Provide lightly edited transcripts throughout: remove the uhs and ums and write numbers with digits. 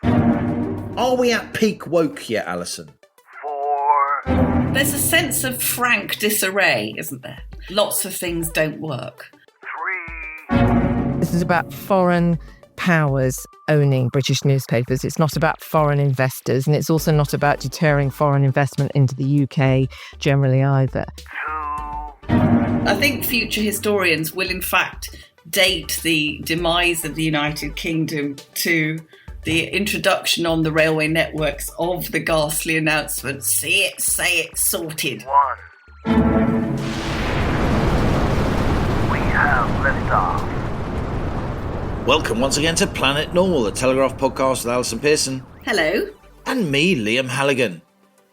5. Are we at peak woke yet, Allison? 4. There's a sense of frank disarray, isn't there? Lots of things don't work. 3. This is about foreign powers owning British newspapers. It's not about foreign investors, and it's also not about deterring foreign investment into the UK generally either. 2. I think future historians will in fact date the demise of the United Kingdom to the introduction on the railway networks of the ghastly announcement, "See it, say it, sorted." 1. We have liftoff. Welcome once again to Planet Normal, the Telegraph podcast with Alison Pearson. Hello. And me, Liam Halligan.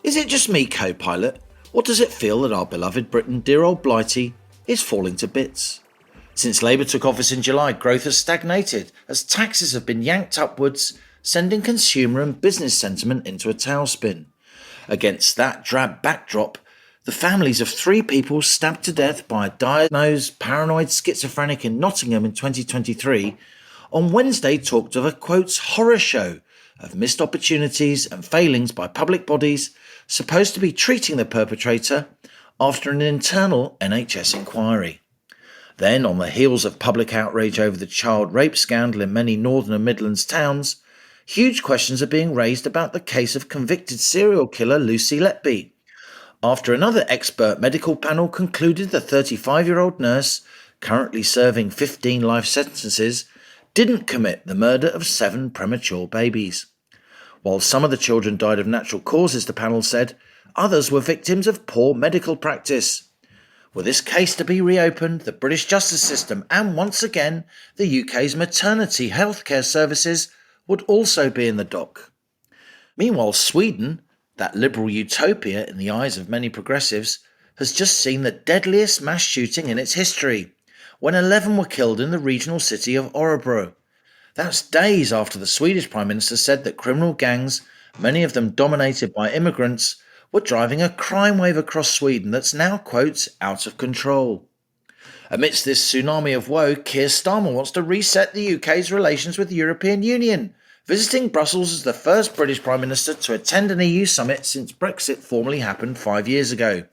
Is it just me, co-pilot, or does it feel that our beloved Britain, dear old Blighty, is falling to bits? Since Labour took office in July, growth has stagnated as taxes have been yanked upwards, sending consumer and business sentiment into a tailspin. Against that drab backdrop, the families of 3 people stabbed to death by a diagnosed paranoid schizophrenic in Nottingham in 2023 on Wednesday talked of a, quote, horror show of missed opportunities and failings by public bodies supposed to be treating the perpetrator after an internal NHS inquiry. Then, on the heels of public outrage over the child rape scandal in many Northern and Midlands towns, huge questions are being raised about the case of convicted serial killer Lucy Letby, after another expert medical panel concluded the 35-year-old nurse, currently serving 15 life sentences, didn't commit the murder of 7 premature babies. While some of the children died of natural causes, the panel said, others were victims of poor medical practice. Were this case to be reopened, the British justice system and, once again, the UK's maternity healthcare services would also be in the dock. Meanwhile, Sweden, that liberal utopia in the eyes of many progressives, has just seen the deadliest mass shooting in its history, when 11 were killed in the regional city of Örebro. That's days after the Swedish Prime Minister said that criminal gangs, many of them dominated by immigrants, were driving a crime wave across Sweden that's now, quote, out of control. Amidst this tsunami of woe, Keir Starmer wants to reset the UK's relations with the European Union, visiting Brussels as the first British Prime Minister to attend an EU summit since Brexit formally happened 5 years ago.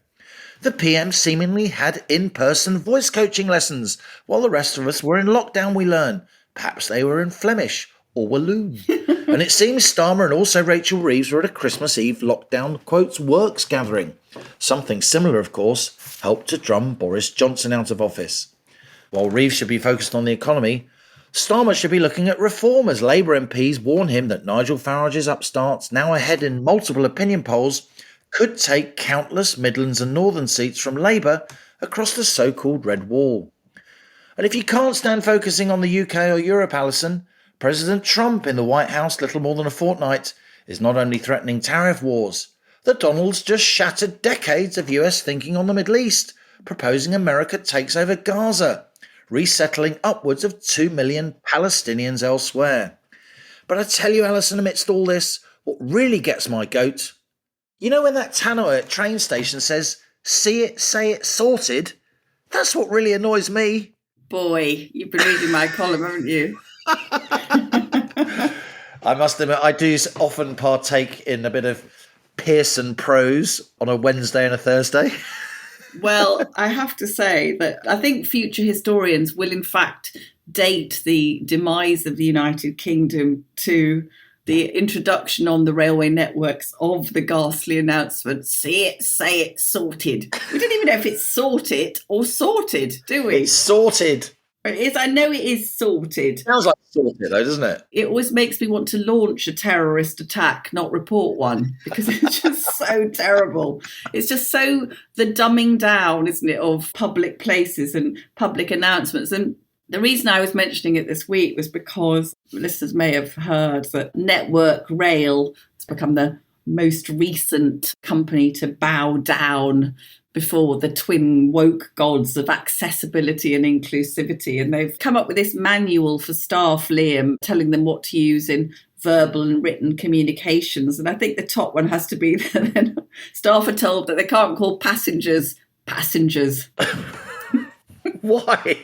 The PM seemingly had in-person voice coaching lessons, while the rest of us were in lockdown, we learn. Perhaps they were in Flemish or Walloon. And it seems Starmer and also Rachel Reeves were at a Christmas Eve lockdown, quotes, works gathering. Something similar, of course, helped to drum Boris Johnson out of office. While Reeves should be focused on the economy, Starmer should be looking at reform as Labour MPs warn him that Nigel Farage's upstarts, now ahead in multiple opinion polls, could take countless Midlands and Northern seats from Labour across the so-called Red Wall. And if you can't stand focusing on the UK or Europe, Allison, President Trump in the White House little more than a fortnight is not only threatening tariff wars, the Donalds just shattered decades of US thinking on the Middle East, proposing America takes over Gaza, resettling upwards of 2 million Palestinians elsewhere. But I tell you, Allison, amidst all this, what really gets my goat, you know when that tannoy at train station says, see it, say it, sorted? That's what really annoys me. Boy, you've been reading my column, haven't you? I must admit, I do often partake in a bit of Pearson prose on a Wednesday and a Thursday. Well, I have to say that I think future historians will in fact date the demise of the United Kingdom to the introduction on the railway networks of the ghastly announcement, see it, say it, sorted. We don't even know if it's sorted or sorted, do we? It's sorted. It is, I know it is sorted. Sounds like sorted though, doesn't it? It always makes me want to launch a terrorist attack, not report one, because it's just so terrible. It's just so the dumbing down, isn't it, of public places and public announcements. And the reason I was mentioning it this week was because listeners may have heard that Network Rail has become the most recent company to bow down before the twin woke gods of accessibility and inclusivity. And they've come up with this manual for staff, Liam, telling them what to use in verbal and written communications. And I think the top one has to be that staff are told that they can't call passengers. Why?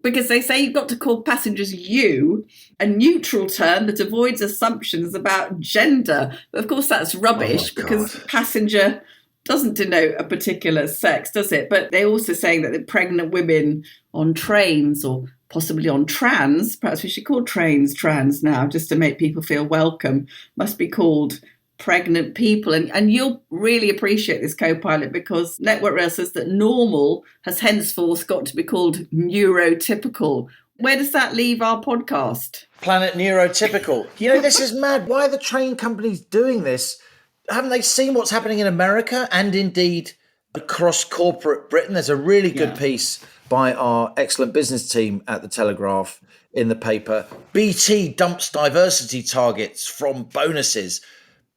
because they say you've got to call passengers you, a neutral term that avoids assumptions about gender. But of course, that's rubbish because passenger doesn't denote a particular sex, does it? But they're also saying that the pregnant women on trains or possibly on trams, perhaps we should call trains trans now, just to make people feel welcome, must be called pregnant people. And you'll really appreciate this, co-pilot, because Network Rail says that normal has henceforth got to be called neurotypical. Where does that leave our podcast? Planet Neurotypical. You know, this is mad. Why are the train companies doing this? Haven't they seen what's happening in America and indeed across corporate Britain? There's a really good piece by our excellent business team at the Telegraph in the paper. BT dumps diversity targets from bonuses.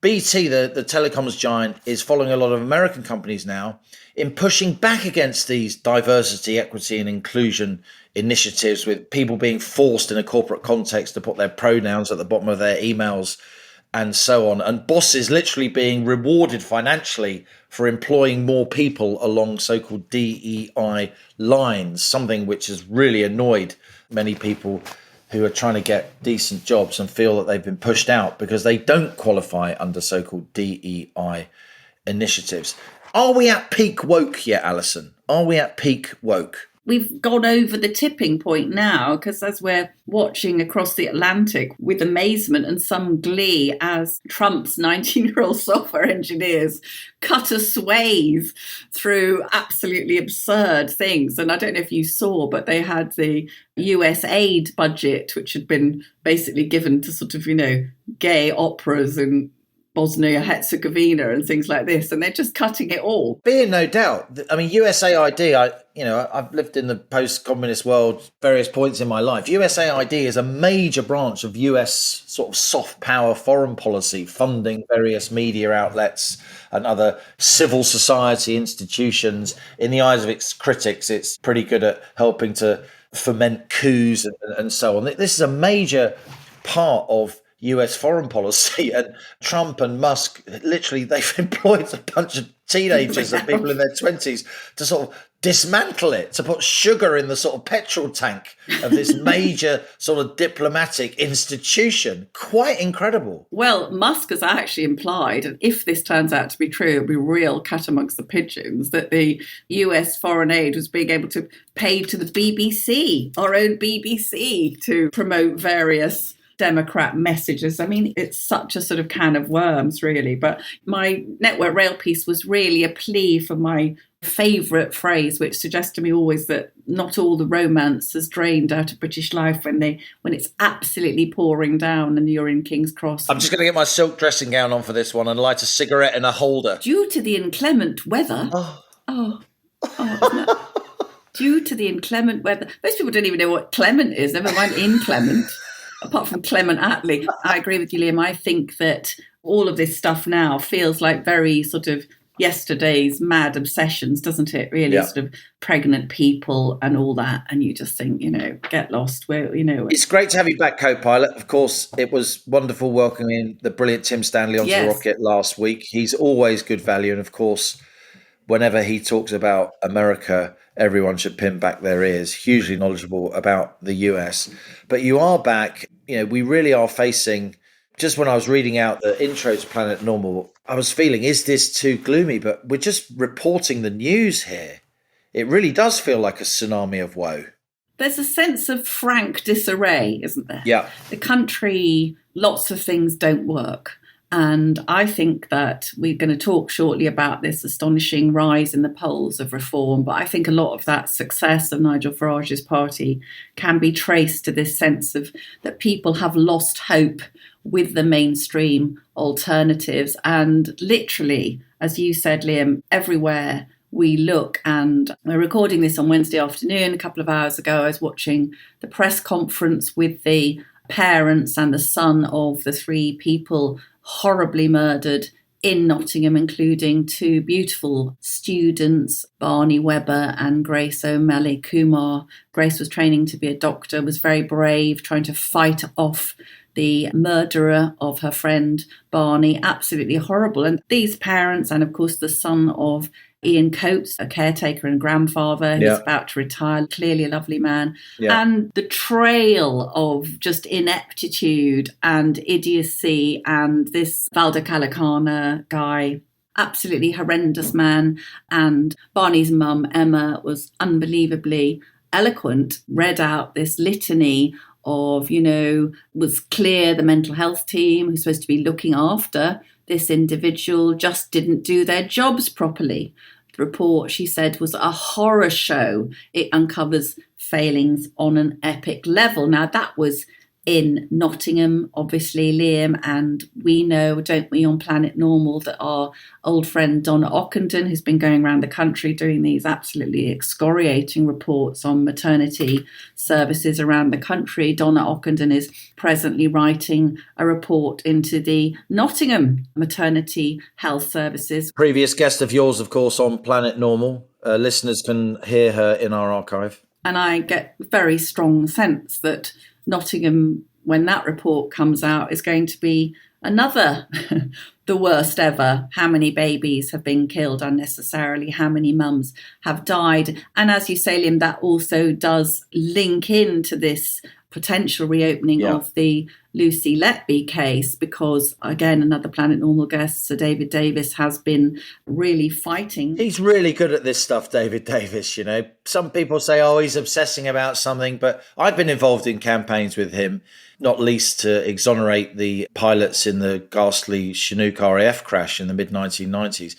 BT, the telecoms giant, is following a lot of American companies now in pushing back against these diversity, equity and inclusion initiatives, with people being forced in a corporate context to put their pronouns at the bottom of their emails and so on. And bosses literally being rewarded financially for employing more people along so-called DEI lines, something which has really annoyed many people who are trying to get decent jobs and feel that they've been pushed out because they don't qualify under so-called DEI initiatives. Are we at peak woke yet, Allison? Are we at peak woke? We've gone over the tipping point now, because as we're watching across the Atlantic with amazement and some glee as Trump's 19-year-old software engineers cut a swathe through absolutely absurd things. And I don't know if you saw, but they had the US aid budget, which had been basically given to sort of, gay operas and Bosnia-Herzegovina and things like this, and they're just cutting it all. Being no doubt. I mean, USAID, I've lived in the post-communist world various points in my life. USAID is a major branch of US sort of soft power foreign policy, funding various media outlets and other civil society institutions. In the eyes of its critics, it's pretty good at helping to foment coups and so on. This is a major part of US foreign policy, and Trump and Musk, literally, they've employed a bunch of teenagers and people in their 20s to sort of dismantle it, to put sugar in the sort of petrol tank of this major sort of diplomatic institution. Quite incredible. Well, Musk has actually implied, and if this turns out to be true, it'll be real cat amongst the pigeons, that the US foreign aid was being able to pay to the BBC, our own BBC, to promote various Democrat messages. I mean, it's such a sort of can of worms, really. But my Network Rail piece was really a plea for my favourite phrase, which suggests to me always that not all the romance is drained out of British life when it's absolutely pouring down and you're in King's Cross. I'm just going to get my silk dressing gown on for this one and light a cigarette in a holder. Due to the inclement weather. Due to the inclement weather. Most people don't even know what clement is, never mind inclement. Apart from Clement Attlee. I agree with you, Liam. I think that all of this stuff now feels like very sort of yesterday's mad obsessions, doesn't it? Really, sort of pregnant people and all that. And you just think, get lost. It's great to have you back, co-pilot. Of course, it was wonderful welcoming the brilliant Tim Stanley onto the Rocket last week. He's always good value. And of course, whenever he talks about America, everyone should pin back their ears. Hugely knowledgeable about the US. But you are back. We really are facing, just when I was reading out the intro to Planet Normal, I was feeling, is this too gloomy? But we're just reporting the news here. It really does feel like a tsunami of woe. There's a sense of frank disarray, isn't there? Yeah. The country, lots of things don't work. And I think that we're going to talk shortly about this astonishing rise in the polls of reform. But I think a lot of that success of Nigel Farage's party can be traced to this sense of that people have lost hope with the mainstream alternatives. And literally, as you said, Liam, everywhere we look, and we're recording this on Wednesday afternoon. A couple of hours ago, I was watching the press conference with the parents and the son of the three people horribly murdered in Nottingham, including two beautiful students, Barney Webber and Grace O'Malley Kumar. Grace was training to be a doctor, was very brave, trying to fight off the murderer of her friend Barney. Absolutely horrible. And these parents, and of course the son of Ian Coates, a caretaker and grandfather who's Yeah. about to retire, clearly a lovely man. Yeah. And the trail of just ineptitude and idiocy, and this Valdecalicana guy, absolutely horrendous man. And Barney's mum, Emma, was unbelievably eloquent, read out this litany of, was clear the mental health team who's supposed to be looking after this individual just didn't do their jobs properly. The report, she said, was a horror show. It uncovers failings on an epic level. Now, that was in Nottingham, obviously, Liam, and we know, don't we, on Planet Normal, that our old friend Donna Ockenden, who's been going around the country doing these absolutely excoriating reports on maternity services around the country, Donna Ockenden is presently writing a report into the Nottingham maternity health services. Previous guest of yours, of course, on Planet Normal. Listeners can hear her in our archive. And I get a very strong sense that Nottingham, when that report comes out, is going to be another, the worst ever. How many babies have been killed unnecessarily? How many mums have died? And as you say, Liam, that also does link into this potential reopening of the Lucy Letby case, because, again, another Planet Normal guest, Sir David Davis, has been really fighting. He's really good at this stuff, David Davis, Some people say, he's obsessing about something, but I've been involved in campaigns with him, not least to exonerate the pilots in the ghastly Chinook RAF crash in the mid-1990s.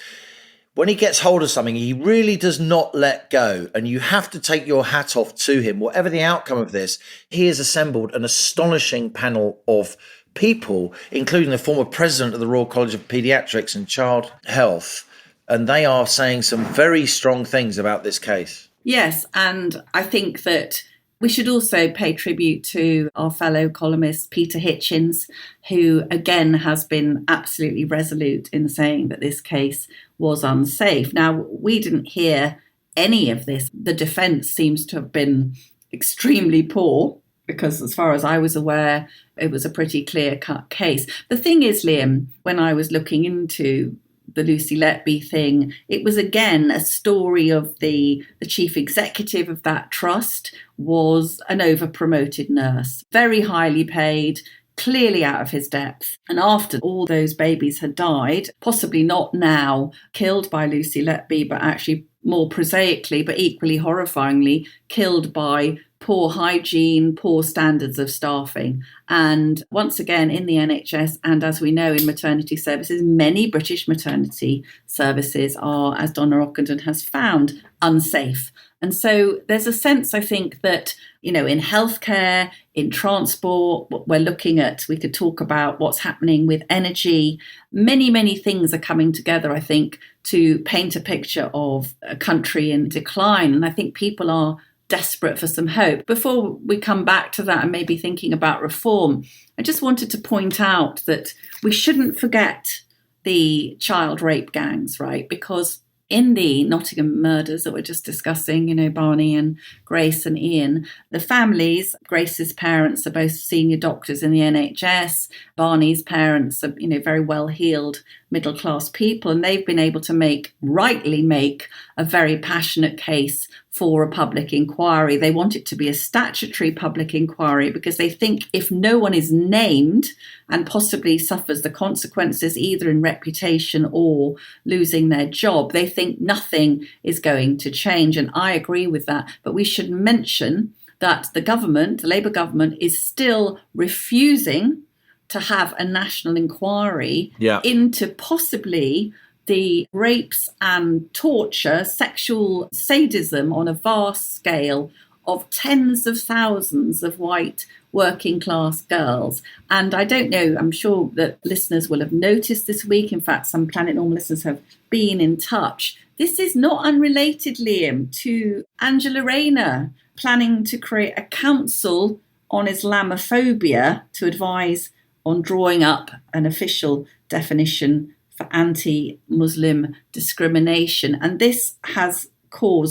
When he gets hold of something, he really does not let go, and you have to take your hat off to him. Whatever the outcome of this, he has assembled an astonishing panel of people, including the former president of the Royal College of Paediatrics and Child Health, and they are saying some very strong things about this case. Yes, and I think that we should also pay tribute to our fellow columnist, Peter Hitchens, who, again, has been absolutely resolute in saying that this case was unsafe. Now, we didn't hear any of this. The defence seems to have been extremely poor, because as far as I was aware, it was a pretty clear-cut case. The thing is, Liam, when I was looking into the Lucy Letby thing, it was again a story of the chief executive of that trust was an over-promoted nurse, very highly paid, clearly out of his depth. And after all those babies had died, possibly not now killed by Lucy Letby, but actually more prosaically, but equally horrifyingly, killed by poor hygiene, poor standards of staffing. And once again, in the NHS, and as we know in maternity services, many British maternity services are, as Donna Ockenden has found, unsafe. And so there's a sense, I think, that, in healthcare, in transport, what we're looking at, we could talk about what's happening with energy. Many, many things are coming together, I think, to paint a picture of a country in decline. And I think people are desperate for some hope. Before we come back to that and maybe thinking about reform, I just wanted to point out that we shouldn't forget the child rape gangs, right? Because in the Nottingham murders that we're just discussing, Barney and Grace and Ian, the families, Grace's parents are both senior doctors in the NHS. Barney's parents are, very well-heeled middle-class people, and they've been able to rightly make a very passionate case for a public inquiry. They want it to be a statutory public inquiry because they think if no one is named and possibly suffers the consequences either in reputation or losing their job, they think nothing is going to change. And I agree with that. But we should mention that the government, the Labour government, is still refusing to have a national inquiry into possibly the rapes and torture, sexual sadism on a vast scale of tens of thousands of white working class girls. And I don't know, I'm sure that listeners will have noticed this week, in fact, some Planet Normal listeners have been in touch. This is not unrelated, Liam, to Angela Rayner planning to create a council on Islamophobia to advise on drawing up an official definition for anti-Muslim discrimination. And this has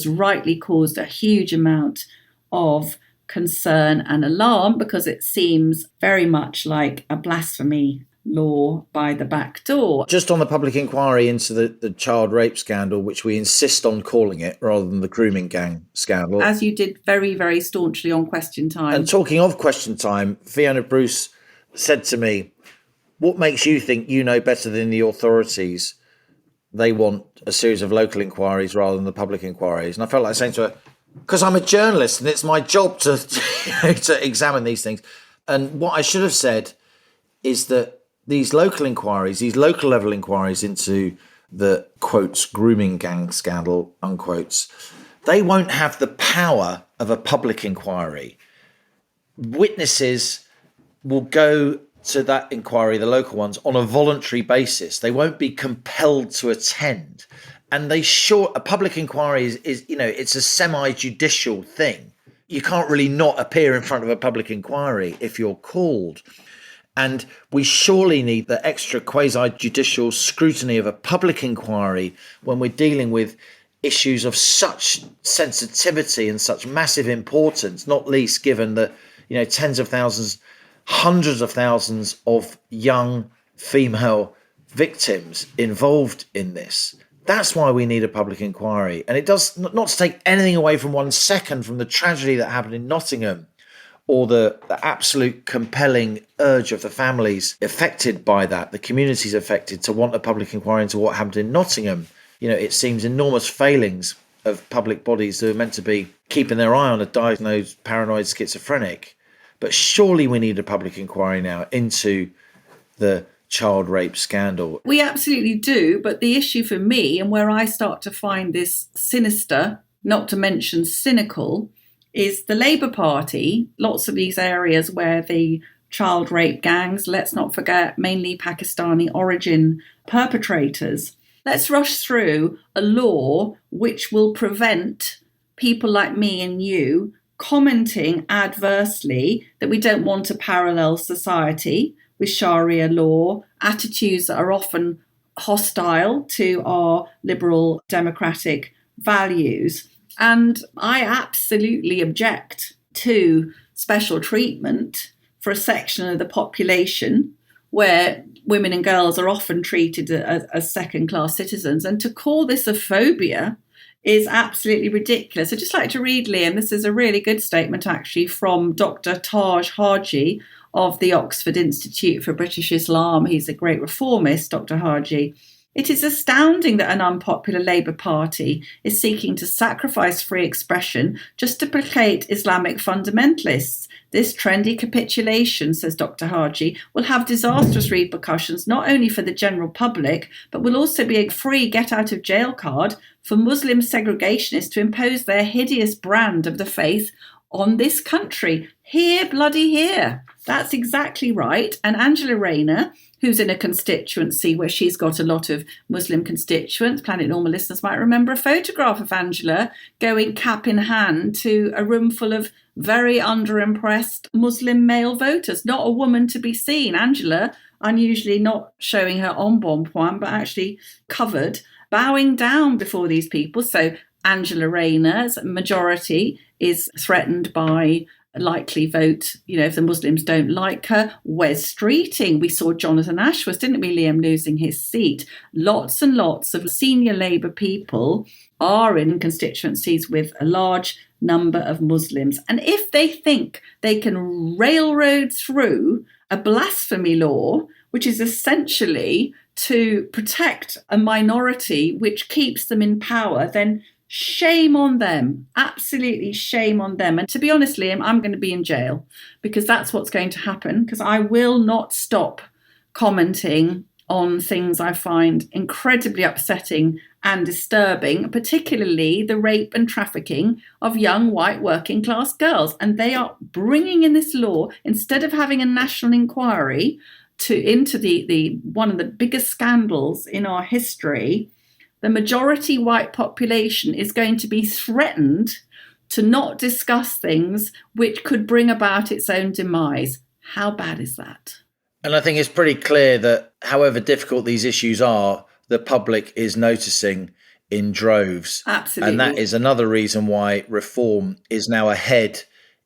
rightly caused a huge amount of concern and alarm because it seems very much like a blasphemy law by the back door. Just on the public inquiry into the child rape scandal, which we insist on calling it rather than the grooming gang scandal. As you did very, very staunchly on Question Time. And talking of Question Time, Fiona Bruce said to me, what makes you think you know better than the authorities? They want a series of local inquiries rather than the public inquiries. And I felt like saying to her, because I'm a journalist and it's my job to, to examine these things. And what I should have said is that these local inquiries, these local level inquiries into the, quotes, grooming gang scandal, unquotes, they won't have the power of a public inquiry. Witnesses will go to that inquiry, the local ones, on a voluntary basis. They won't be compelled to attend. And a public inquiry is it's a semi-judicial thing. You can't really not appear in front of a public inquiry if you're called. And we surely need the extra quasi-judicial scrutiny of a public inquiry when we're dealing with issues of such sensitivity and such massive importance, not least given that, tens of thousands, hundreds of thousands of young female victims involved in this. That's why we need a public inquiry. And it does not to take anything away from 1 second from the tragedy that happened in Nottingham, or the absolute compelling urge of the families affected by that, the communities affected, to want a public inquiry into what happened in Nottingham. It seems enormous failings of public bodies who are meant to be keeping their eye on a diagnosed paranoid schizophrenic. But surely we need a public inquiry now into the child rape scandal. We absolutely do. But the issue for me, and where I start to find this sinister, not to mention cynical, is the Labour Party. Lots of these areas where the child rape gangs, let's not forget, mainly Pakistani origin perpetrators. Let's rush through a law which will prevent people like me and you commenting adversely that we don't want a parallel society with Sharia law, attitudes that are often hostile to our liberal democratic values. And I absolutely object to special treatment for a section of the population where women and girls are often treated as second-class citizens. And to call this a phobia is absolutely ridiculous. I'd just like to read, Liam, this is a really good statement actually from Dr. Taj Haji of the Oxford Institute for British Islam. He's a great reformist, Dr. Haji. It is astounding that an unpopular Labour Party is seeking to sacrifice free expression just to placate Islamic fundamentalists. This trendy capitulation, says Dr. Haji, will have disastrous repercussions not only for the general public, but will also be a free get-out-of-jail card for Muslim segregationists to impose their hideous brand of the faith on this country. Here, bloody here. That's exactly right. And Angela Rayner, who's in a constituency where she's got a lot of Muslim constituents, Planet Normal listeners might remember a photograph of Angela going cap in hand to a room full of very underimpressed Muslim male voters. Not a woman to be seen. Angela, unusually not showing her embonpoint, but actually covered, bowing down before these people. So Angela Rayner's majority is threatened by a likely vote, if the Muslims don't like her. Wes Streeting, we saw Jonathan Ashworth, didn't we, Liam, losing his seat. Lots and lots of senior Labour people are in constituencies with a large number of Muslims. And if they think they can railroad through a blasphemy law, which is essentially to protect a minority which keeps them in power, then shame on them. Absolutely shame on them. And to be honest, Liam, I'm going to be in jail because that's what's going to happen, because I will not stop commenting on things I find incredibly upsetting and disturbing, particularly the rape and trafficking of young white working class girls. And they are bringing in this law, instead of having a national inquiry into the one of the biggest scandals in our history. The majority white population is going to be threatened to not discuss things which could bring about its own demise. How bad is that? And I think it's pretty clear that however difficult these issues are, the public is noticing in droves. Absolutely. And that is another reason why reform is now ahead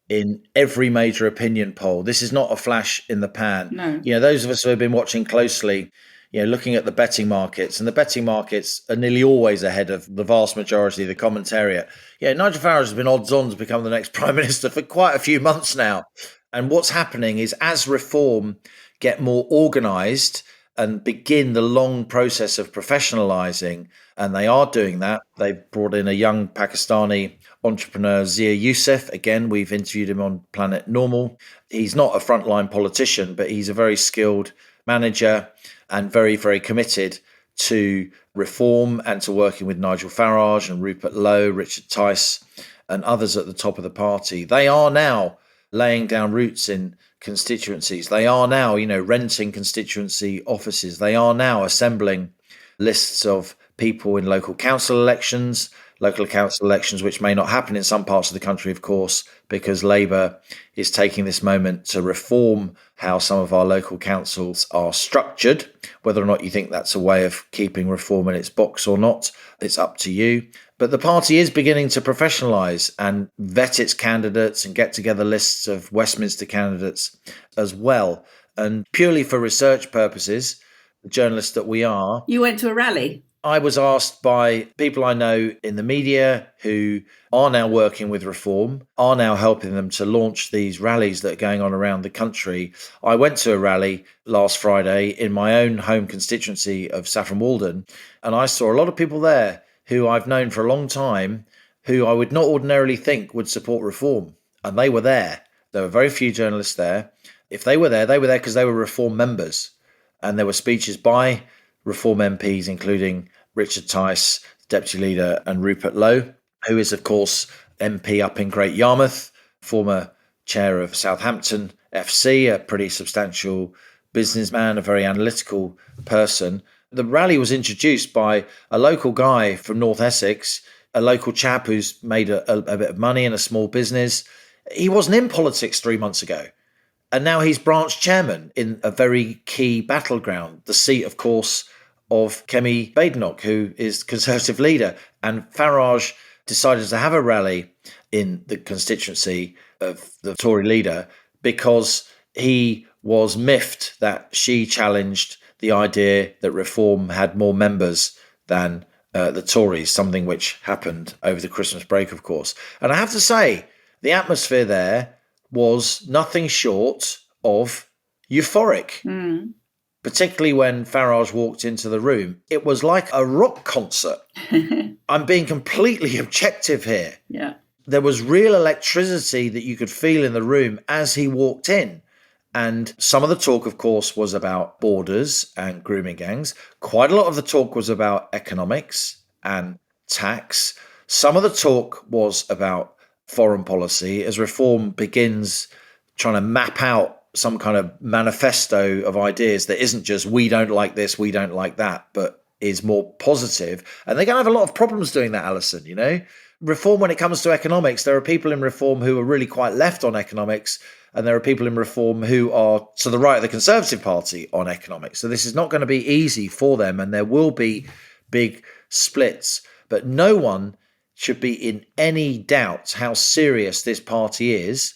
in every major opinion poll. This is not a flash in the pan. No. Those of us who have been watching closely, looking at the betting markets, and the betting markets are nearly always ahead of the vast majority of the commentariat. Nigel Farage has been odds on to become the next Prime Minister for quite a few months now. And what's happening is, as reform get more organised and begin the long process of professionalising, and they are doing that. They've brought in a young Pakistani entrepreneur, Zia Youssef. Again, we've interviewed him on Planet Normal. He's not a frontline politician, but he's a very skilled manager and very, very committed to reform and to working with Nigel Farage and Rupert Lowe, Richard Tice, and others at the top of the party. They are now laying down roots in constituencies. They are now, renting constituency offices. They are now assembling lists of people in local council elections, which may not happen in some parts of the country, of course, because Labour is taking this moment to reform how some of our local councils are structured. Whether or not you think that's a way of keeping reform in its box or not, it's up to you. But the party is beginning to professionalise and vet its candidates and get together lists of Westminster candidates as well. And purely for research purposes, the journalists that we are... You went to a rally? I was asked by people I know in the media who are now working with reform, are now helping them to launch these rallies that are going on around the country. I went to a rally last Friday in my own home constituency of Saffron Walden, and I saw a lot of people there who I've known for a long time, who I would not ordinarily think would support reform. And they were there. There were very few journalists there. If they were there because they were reform members. And there were speeches by reform MPs, including Richard Tice, Deputy Leader, and Rupert Lowe, who is, of course, MP up in Great Yarmouth, former chair of Southampton FC, a pretty substantial businessman, a very analytical person. The rally was introduced by a local guy from North Essex, a local chap who's made a bit of money in a small business. He wasn't in politics 3 months ago. And now he's branch chairman in a very key battleground, the seat, of course, of Kemi Badenoch, who is Conservative leader. And Farage decided to have a rally in the constituency of the Tory leader because he was miffed that she challenged the idea that reform had more members than the Tories, something which happened over the Christmas break, of course. And I have to say, the atmosphere there was nothing short of euphoric, particularly when Farage walked into the room. It was like a rock concert. I'm being completely objective here. Yeah. There was real electricity that you could feel in the room as he walked in. And some of the talk, of course, was about borders and grooming gangs. Quite a lot of the talk was about economics and tax. Some of the talk was about foreign policy as reform begins trying to map out some kind of manifesto of ideas that isn't just we don't like this, we don't like that, but is more positive. And they're going to have a lot of problems doing that, Allison, Reform, when it comes to economics, there are people in reform who are really quite left on economics, and there are people in reform who are to the right of the Conservative Party on economics. So this is not going to be easy for them, and there will be big splits. But no one should be in any doubt how serious this party is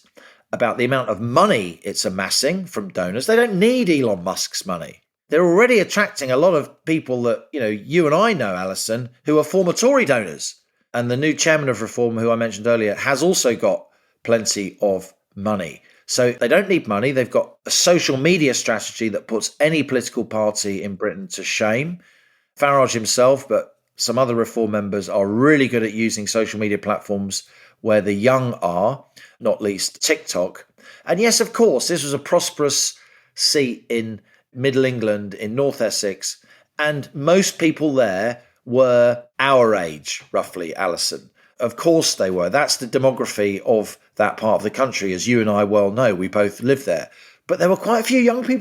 about the amount of money it's amassing from donors. They don't need Elon Musk's money. They're already attracting a lot of people that, you and I know, Allison, who are former Tory donors. And the new chairman of Reform, who I mentioned earlier, has also got plenty of money. So they don't need money. They've got a social media strategy that puts any political party in Britain to shame. Farage himself, but some other Reform members are really good at using social media platforms where the young are, not least TikTok. And yes, of course, this was a prosperous seat in Middle England, in North Essex, and most people there were our age, roughly, Allison. Of course they were. That's the demography of that part of the country, as you and I well know. We both live there. But there were quite a few young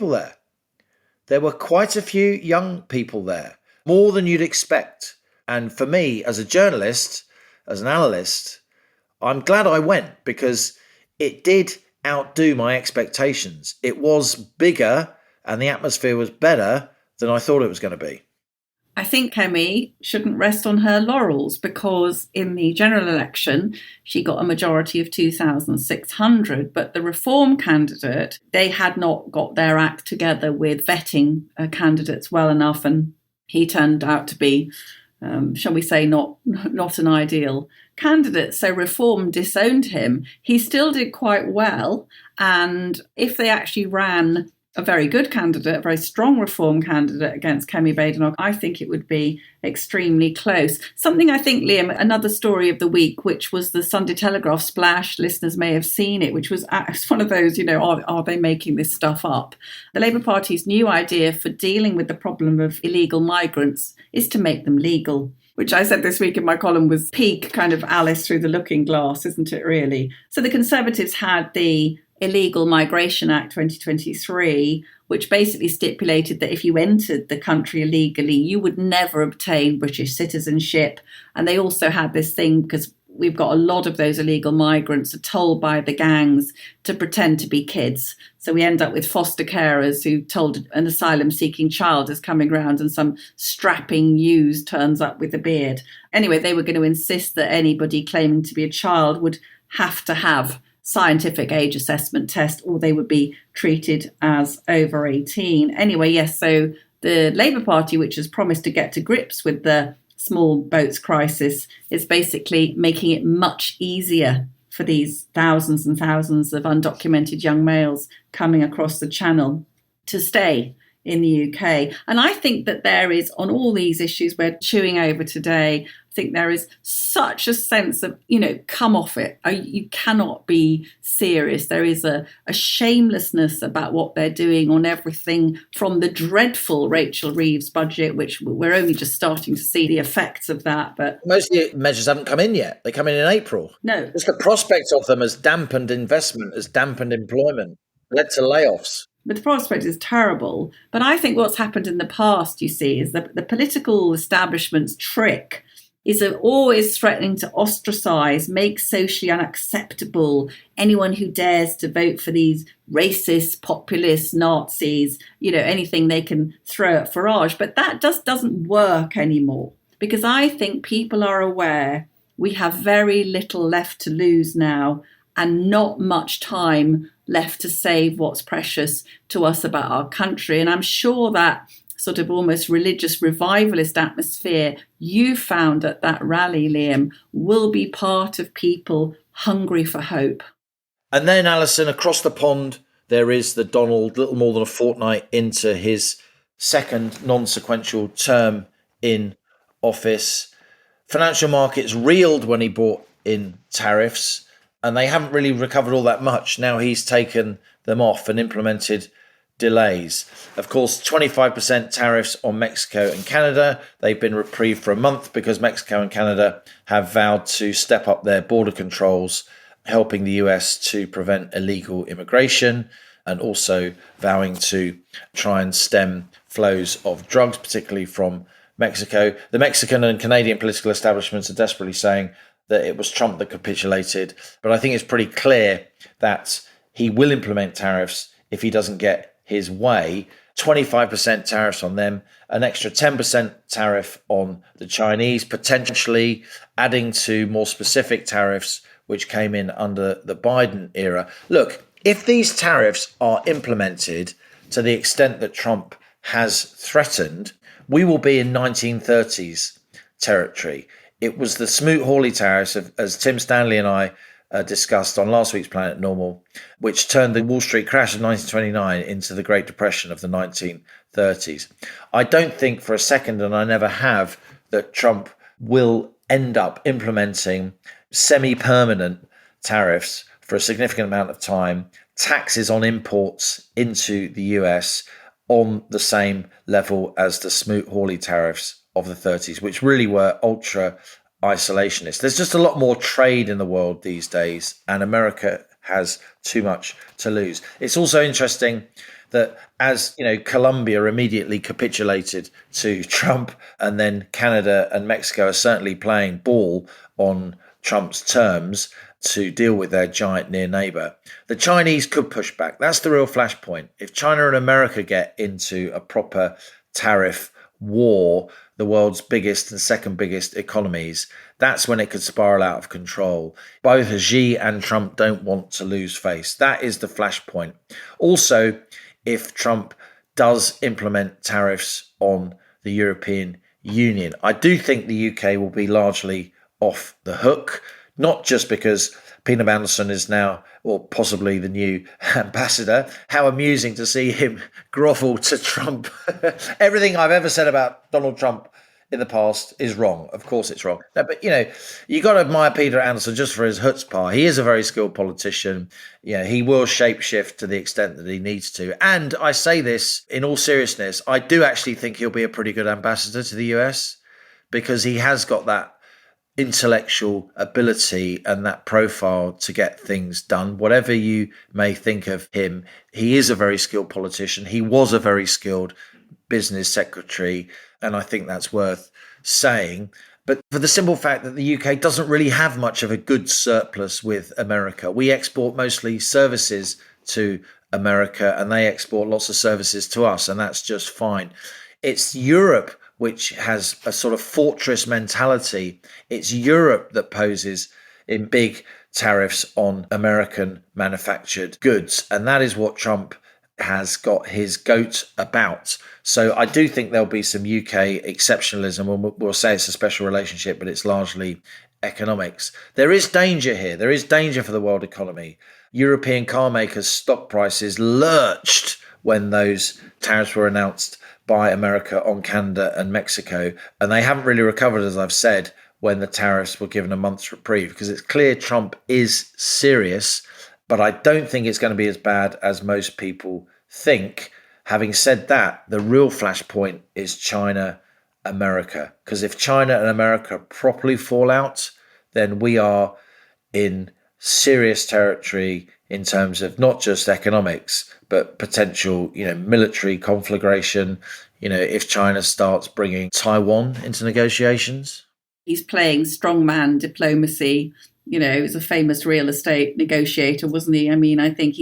people there. More than you'd expect. And for me, as a journalist, as an analyst, I'm glad I went because it did outdo my expectations. It was bigger and the atmosphere was better than I thought it was going to be. I think Kemi shouldn't rest on her laurels, because in the general election, she got a majority of 2,600. But the Reform candidate, they had not got their act together with vetting candidates well enough. And he turned out to be, shall we say, not an ideal candidate. So Reform disowned him. He still did quite well. And if they actually ran a very good candidate, a very strong Reform candidate against Kemi Badenoch, I think it would be extremely close. Something I think, Liam, another story of the week, which was the Sunday Telegraph splash, listeners may have seen it, which was one of those, are they making this stuff up? The Labour Party's new idea for dealing with the problem of illegal migrants is to make them legal, which I said this week in my column was peak kind of Alice through the looking glass, isn't it really? So the Conservatives had the Illegal Migration Act 2023, which basically stipulated that if you entered the country illegally, you would never obtain British citizenship. And they also had this thing, because we've got a lot of those illegal migrants are told by the gangs to pretend to be kids. So we end up with foster carers who told an asylum-seeking child is coming round and some strapping youth turns up with a beard. Anyway, they were going to insist that anybody claiming to be a child would have to have scientific age assessment test, or they would be treated as over 18. Anyway, yes, so the Labour Party, which has promised to get to grips with the small boats crisis, is basically making it much easier for these thousands and thousands of undocumented young males coming across the channel to stay in the UK. And I think that there is, on all these issues we're chewing over today, I think there is such a sense of, come off it. You cannot be serious. There is a shamelessness about what they're doing on everything, from the dreadful Rachel Reeves budget, which we're only just starting to see the effects of that. But most of the measures haven't come in yet. They come in April. No. Just the prospect of them has dampened investment, has dampened employment, led to layoffs. But the prospect is terrible. But I think what's happened in the past, you see, is that the political establishment's trick is always threatening to ostracize, make socially unacceptable anyone who dares to vote for these racist, populist Nazis, anything they can throw at Farage. But that just doesn't work anymore, because I think people are aware we have very little left to lose now, and not much time left to save what's precious to us about our country. And I'm sure that sort of almost religious revivalist atmosphere you found at that rally, Liam, will be part of people hungry for hope. And then, Allison, across the pond, there is the Donald, little more than a fortnight into his second non-sequential term in office. Financial markets reeled when he brought in tariffs, and they haven't really recovered all that much. Now he's taken them off and implemented delays. Of course, 25% tariffs on Mexico and Canada. They've been reprieved for a month because Mexico and Canada have vowed to step up their border controls, helping the US to prevent illegal immigration, and also vowing to try and stem flows of drugs, particularly from Mexico. The Mexican and Canadian political establishments are desperately saying that it was Trump that capitulated. But I think it's pretty clear that he will implement tariffs if he doesn't get his way. 25% tariffs on them, an extra 10% tariff on the Chinese, potentially adding to more specific tariffs which came in under the Biden era. Look, if these tariffs are implemented to the extent that Trump has threatened, we will be in 1930s territory. It was the Smoot-Hawley tariffs, as Tim Stanley and I discussed on last week's Planet Normal, which turned the Wall Street crash of 1929 into the Great Depression of the 1930s. I don't think for a second, and I never have, that Trump will end up implementing semi-permanent tariffs for a significant amount of time, taxes on imports into the US on the same level as the Smoot-Hawley tariffs of the 30s, which really were ultra isolationist. There's just a lot more trade in the world these days, and America has too much to lose. It's also interesting that, as you know, Colombia immediately capitulated to Trump, and then Canada and Mexico are certainly playing ball on Trump's terms to deal with their giant near neighbor. The Chinese could push back. That's the real flashpoint. If China and America get into a proper tariff war the world's biggest and second biggest economies, that's when it could spiral out of control. Both Xi and Trump don't want to lose face. That is the flashpoint. Also, if Trump does implement tariffs on the European Union, I do think the UK will be largely off the hook, not just because Peter Mandelson is now, or possibly the new ambassador. How amusing to see him grovel to Trump. Everything I've ever said about Donald Trump in the past is wrong. Of course it's wrong. No, but, you got to admire Peter Anderson just for his chutzpah. He is a very skilled politician. He will shapeshift to the extent that he needs to. And I say this in all seriousness, I do actually think he'll be a pretty good ambassador to the US because he has got that intellectual ability and that profile to get things done. Whatever you may think of him, he is a very skilled politician. He was a very skilled business secretary, and I think that's worth saying. But for the simple fact that the UK doesn't really have much of a goods surplus with America. We export mostly services to America and they export lots of services to us, and that's just fine. It's Europe which has a sort of fortress mentality. It's Europe that poses in big tariffs on American manufactured goods. And that is what Trump has got his goat about. So I do think there'll be some UK exceptionalism. We'll say it's a special relationship, but it's largely economics. There is danger here. There is danger for the world economy. European car makers' stock prices lurched when those tariffs were announced by America on Canada and Mexico. And they haven't really recovered, as I've said, when the tariffs were given a month's reprieve, because it's clear Trump is serious, but I don't think it's going to be as bad as most people think. Having said that, the real flashpoint is China, America, because if China and America properly fall out, then we are in serious territory in terms of not just economics, but potential, military conflagration, if China starts bringing Taiwan into negotiations. He's playing strongman diplomacy. He was a famous real estate negotiator, wasn't he? I mean, I think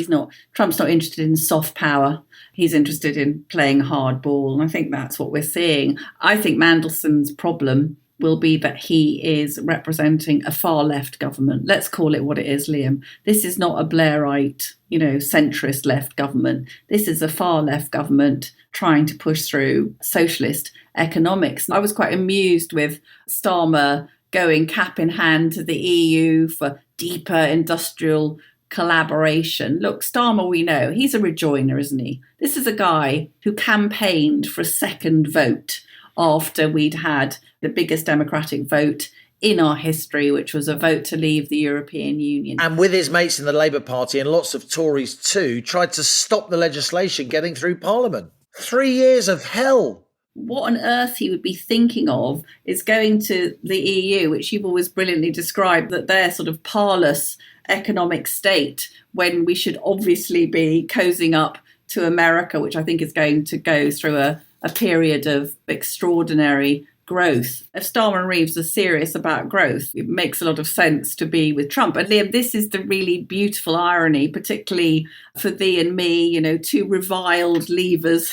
Trump's not interested in soft power. He's interested in playing hardball. And I think that's what we're seeing. I think Mandelson's problem will be that he is representing a far left government. Let's call it what it is, Liam. This is not a Blairite, centrist left government. This is a far left government trying to push through socialist economics. I was quite amused with Starmer going cap in hand to the EU for deeper industrial collaboration. Look, Starmer, we know, he's a rejoiner, isn't he? This is a guy who campaigned for a second vote after we'd had the biggest democratic vote in our history, which was a vote to leave the European Union. And with his mates in the Labour Party and lots of Tories too, tried to stop the legislation getting through Parliament. 3 years of hell. What on earth he would be thinking of is going to the EU, which you've always brilliantly described, that they're sort of parlous economic state, when we should obviously be cozying up to America, which I think is going to go through a period of extraordinary growth. If Starmer and Reeves are serious about growth, it makes a lot of sense to be with Trump. And Liam, this is the really beautiful irony, particularly for thee and me, two reviled leavers.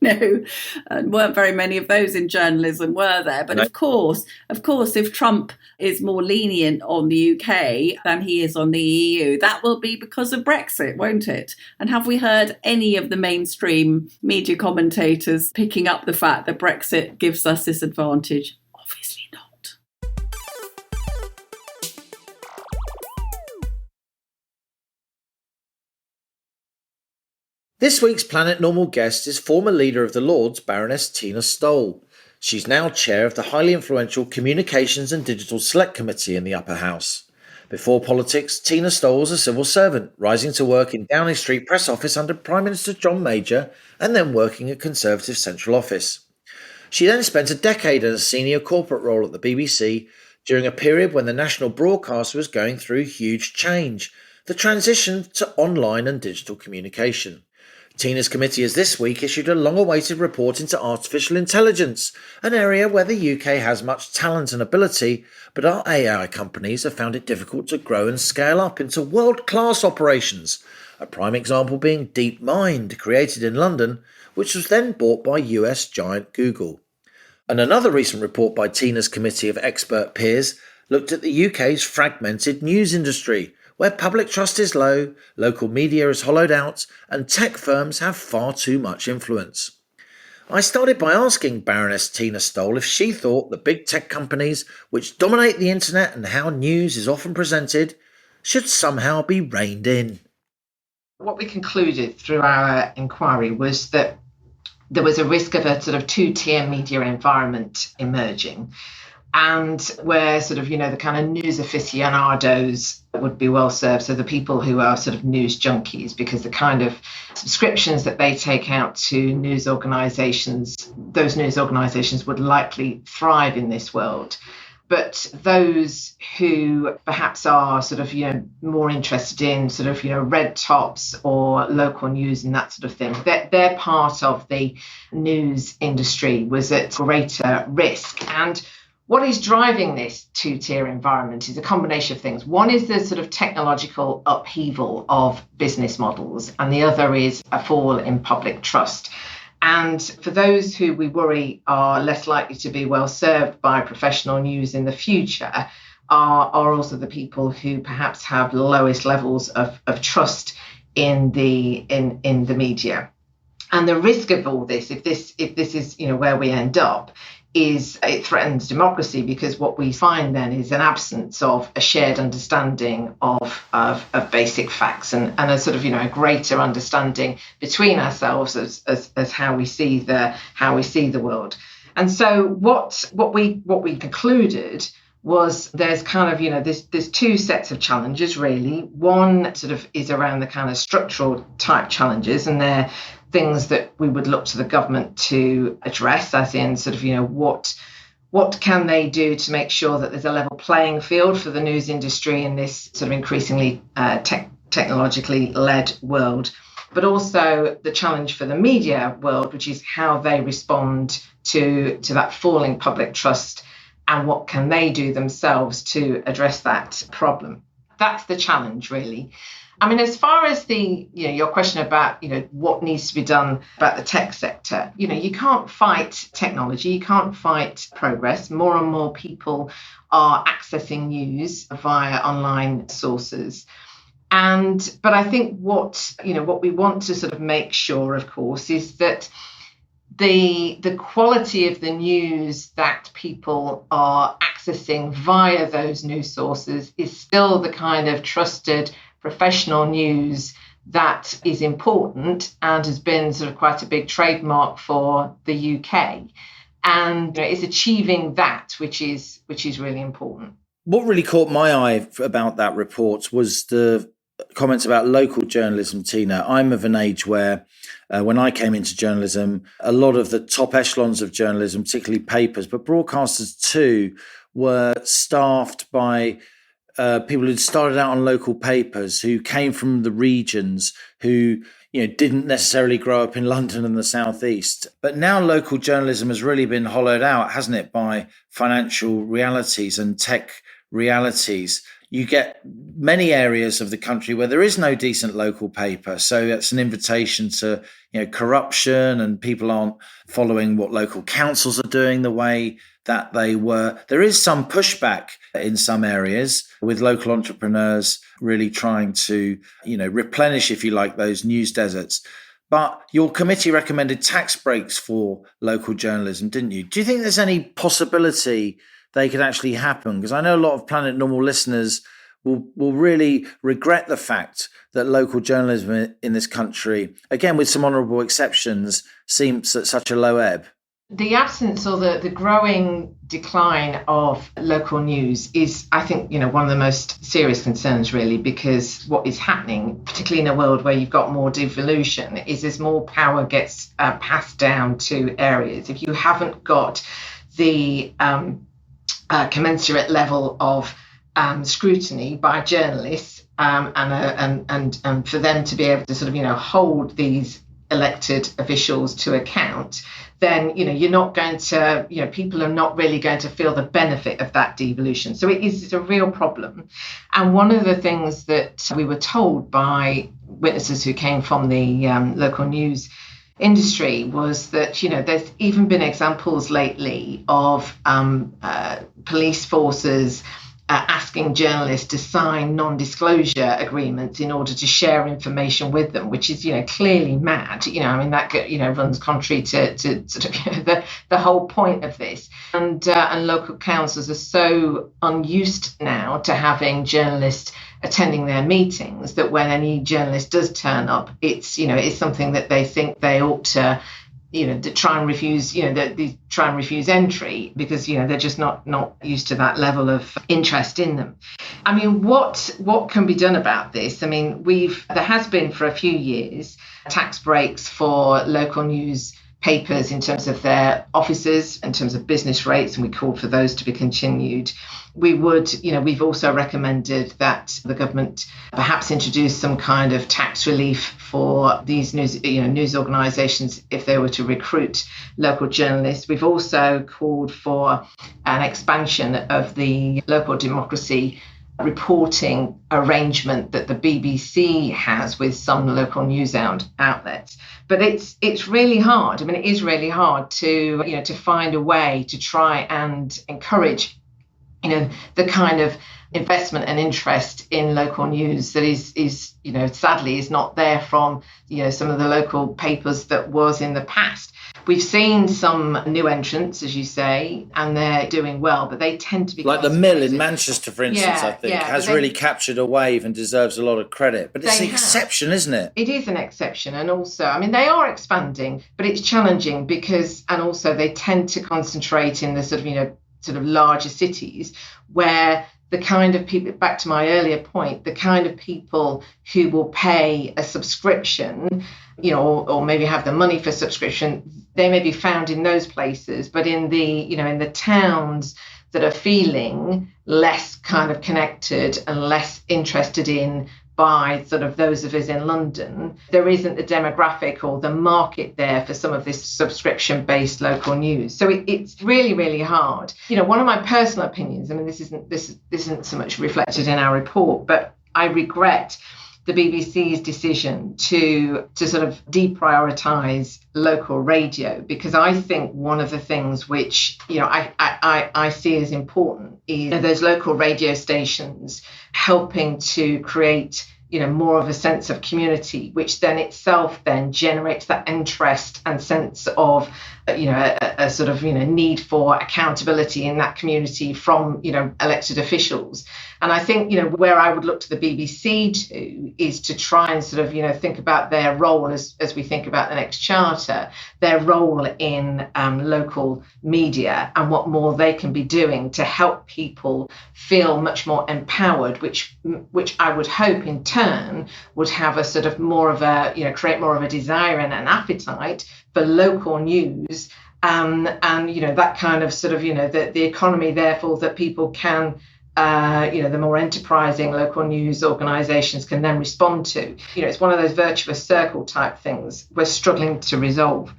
Weren't very many of those in journalism, were there? But of course, if Trump is more lenient on the UK than he is on the EU, that will be because of Brexit, won't it? And have we heard any of the mainstream media commentators picking up the fact that Brexit gives us this advantage? Obviously not. This week's Planet Normal guest is former leader of the Lords, Baroness Tina Stowell. She's now chair of the highly influential Communications and Digital Select Committee in the Upper House. Before politics, Tina Stowell was a civil servant, rising to work in Downing Street Press Office under Prime Minister John Major and then working at Conservative Central Office. She then spent a decade in a senior corporate role at the BBC during a period when the national broadcaster was going through huge change, the transition to online and digital communication. Tina's committee has this week issued a long-awaited report into artificial intelligence, an area where the UK has much talent and ability, but our AI companies have found it difficult to grow and scale up into world-class operations, a prime example being DeepMind, created in London, which was then bought by US giant Google. And another recent report by Tina's committee of expert peers looked at the UK's fragmented news industry, where public trust is low, local media is hollowed out, and tech firms have far too much influence. I started by asking Baroness Tina Stowell if she thought the big tech companies, which dominate the internet and how news is often presented, should somehow be reined in. What we concluded through our inquiry was that there was a risk of a sort of two-tier media environment emerging, and where sort of, the kind of news aficionados would be well served. So the people who are sort of news junkies, because the kind of subscriptions that they take out to news organisations, those news organisations would likely thrive in this world. But those who perhaps are sort of, more interested in sort of, red tops or local news and that sort of thing, their part of the news industry was at greater risk. And what is driving this two-tier environment is a combination of things. One is the sort of technological upheaval of business models, and the other is a fall in public trust. And for those who we worry are less likely to be well served by professional news in the future, are also the people who perhaps have the lowest levels of trust in the media. And the risk of all this, if this is where we end up, is it threatens democracy, because what we find then is an absence of a shared understanding of basic facts and a sort of a greater understanding between ourselves as how we see the world. And so what we concluded was there's kind of there's two sets of challenges really. One sort of is around the kind of structural type challenges, and they're things that we would look to the government to address, as in sort of, what can they do to make sure that there's a level playing field for the news industry in this sort of increasingly technologically led world, but also the challenge for the media world, which is how they respond to that falling public trust and what can they do themselves to address that problem. That's the challenge, really. I mean, as far as your question about, what needs to be done about the tech sector, you can't fight technology, you can't fight progress. More and more people are accessing news via online sources. But I think what we want to sort of make sure, of course, is that the quality of the news that people are accessing via those news sources is still the kind of trusted professional news that is important and has been sort of quite a big trademark for the UK. And it's achieving that which is really important. What really caught my eye about that report was the comments about local journalism, Tina. I'm of an age where when I came into journalism, a lot of the top echelons of journalism, particularly papers, but broadcasters too, were staffed by people who'd started out on local papers, who came from the regions, who didn't necessarily grow up in London and the southeast. But now local journalism has really been hollowed out, hasn't it, by financial realities and tech realities. You get many areas of the country where there is no decent local paper. So that's an invitation to corruption, and people aren't following what local councils are doing the way that they were. There is some pushback in some areas with local entrepreneurs really trying to, replenish, if you like, those news deserts. But your committee recommended tax breaks for local journalism, didn't you? Do you think there's any possibility they could actually happen? Because I know a lot of Planet Normal listeners will really regret the fact that local journalism in this country, again, with some honourable exceptions, seems at such a low ebb. The absence or the growing decline of local news is, I think, one of the most serious concerns, really, because what is happening, particularly in a world where you've got more devolution, is as more power gets passed down to areas. If you haven't got the commensurate level of scrutiny by journalists and for them to be able to sort of, hold these elected officials to account, then, you're not going to, people are not really going to feel the benefit of that devolution. So it's a real problem. And one of the things that we were told by witnesses who came from the local news industry was that, there's even been examples lately of police forces asking journalists to sign non-disclosure agreements in order to share information with them, which is, clearly mad. That runs contrary to sort of the whole point of this. And local councils are so unused now to having journalists attending their meetings that when any journalist does turn up, it's something that they think they ought to to try and refuse, try and refuse entry because, they're just not used to that level of interest in them. I mean, what can be done about this? I mean, there has been for a few years tax breaks for local newspapers in terms of their offices, in terms of business rates, and we called for those to be continued. We've also recommended that the government perhaps introduce some kind of tax relief for these news organisations if they were to recruit local journalists. We've also called for an expansion of the local democracy reporting arrangement that the BBC has with some local news outlets. But it's really hard. I mean, it is really hard to find a way to try and encourage the kind of investment and interest in local news that is sadly is not there from some of the local papers that was in the past. We've seen some new entrants, as you say, and they're doing well, but they tend to be like the Mill in Manchester, for instance. I think has really captured a wave and deserves a lot of credit. But it's an exception, isn't it? It is an exception, and also, I mean, they are expanding, but it's challenging because, and also, they tend to concentrate in the sort of larger cities where the kind of people, back to my earlier point, the kind of people who will pay a subscription, or maybe have the money for subscription, they may be found in those places, but in the towns that are feeling less kind of connected and less interested in by sort of those of us in London, there isn't the demographic or the market there for some of this subscription-based local news. So it's really, really hard. One of my personal opinions, I mean, this isn't so much reflected in our report, but I regret the BBC's decision to sort of deprioritise local radio, because I think one of the things which I see as important is those local radio stations helping to create more of a sense of community, which then itself then generates that interest and sense of a sort of need for accountability in that community from elected officials. And I think where I would look to the BBC to is to try and sort of think about their role as we think about the next charter, their role in local media and what more they can be doing to help people feel much more empowered, which I would hope in turn would have a sort of more of a create more of a desire and an appetite for local news, and that kind of sort of the economy, therefore, that people can the more enterprising local news organisations can then respond to. It's one of those virtuous circle type things we're struggling to resolve.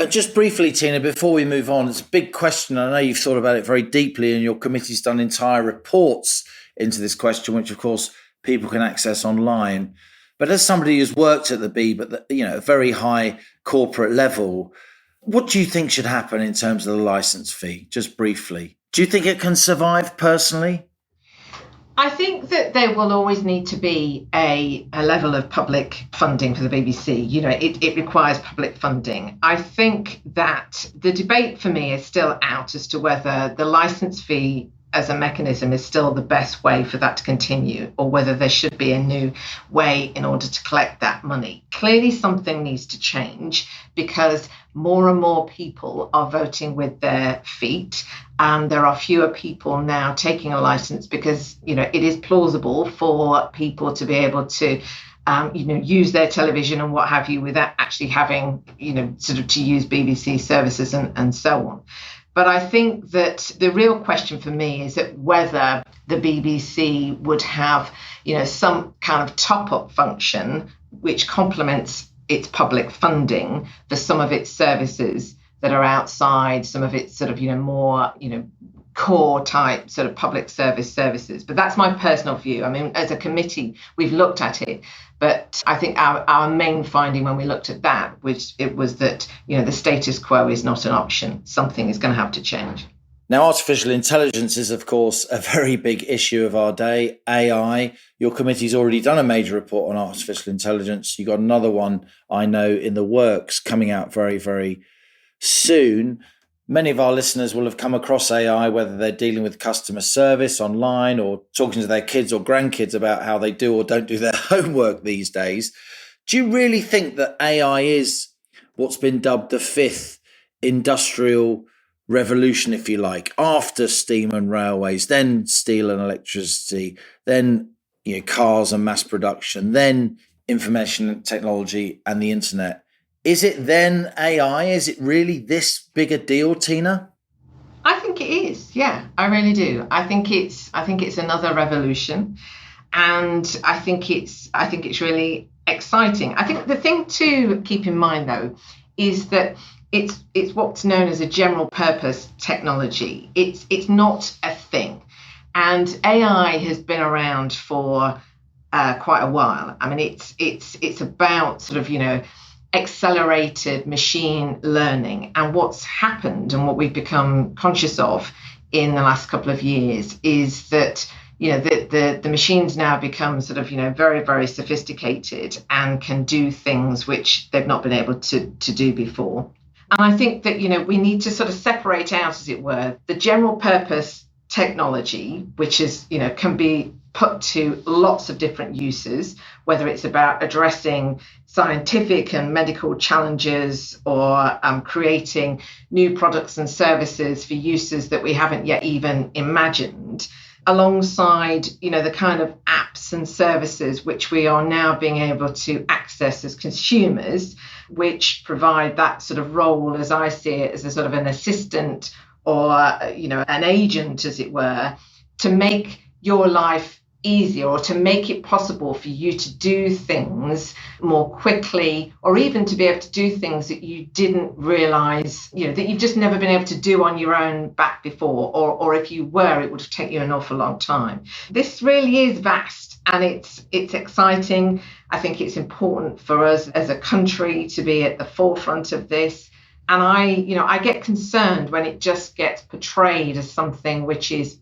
Just briefly, Tina, before we move on, it's a big question. I know you've thought about it very deeply, and your committee's done entire reports into this question, which, of course, people can access online. But as somebody who's worked at the B, but a very high corporate level, what do you think should happen in terms of the licence fee? Just briefly. Do you think it can survive personally? I think that there will always need to be a level of public funding for the BBC. It requires public funding. I think that the debate for me is still out as to whether the licence fee as a mechanism is still the best way for that to continue, or whether there should be a new way in order to collect that money. Clearly something needs to change because more and more people are voting with their feet, and there are fewer people now taking a licence because it is plausible for people to be able to use their television and what have you without actually having sort of to use BBC services and so on. But I think that the real question for me is that whether the BBC would have, some kind of top-up function which complements its public funding for some of its services that are outside, some of its sort of, more, core type sort of public services. But that's my personal view. I mean, as a committee, we've looked at it, but I think our main finding when we looked at that was that, the status quo is not an option. Something is going to have to change. Now, artificial intelligence is, of course, a very big issue of our day. AI. Your committee's already done a major report on artificial intelligence. You got another one, I know, in the works coming out very, very soon. Many of our listeners will have come across AI, whether they're dealing with customer service online or talking to their kids or grandkids about how they do or don't do their homework these days. Do you really think that AI is what's been dubbed the fifth industrial revolution, if you like, after steam and railways, then steel and electricity, then cars and mass production, then information technology and the internet? Is it then AI? Is it really this big a deal, Tina? I think it is. Yeah, I really do. I think it's another revolution, and I think it's really exciting. I think the thing to keep in mind, though, is that it's what's known as a general purpose technology. It's not a thing, and AI has been around for quite a while. I mean, it's about sort of accelerated machine learning, and what's happened and what we've become conscious of in the last couple of years is that the machines now become sort of very, very sophisticated and can do things which they've not been able to do before. And I think that we need to sort of separate out, as it were, the general purpose technology, which is can be put to lots of different uses, whether it's about addressing scientific and medical challenges or creating new products and services for uses that we haven't yet even imagined, alongside the kind of apps and services which we are now being able to access as consumers, which provide that sort of role, as I see it, as a sort of an assistant or an agent, as it were, to make your life easier or to make it possible for you to do things more quickly, or even to be able to do things that you didn't realize, that you've just never been able to do on your own back before, or if you were, it would have taken you an awful long time. This really is vast, and it's exciting. I think it's important for us as a country to be at the forefront of this. And I get concerned when it just gets portrayed as something which is,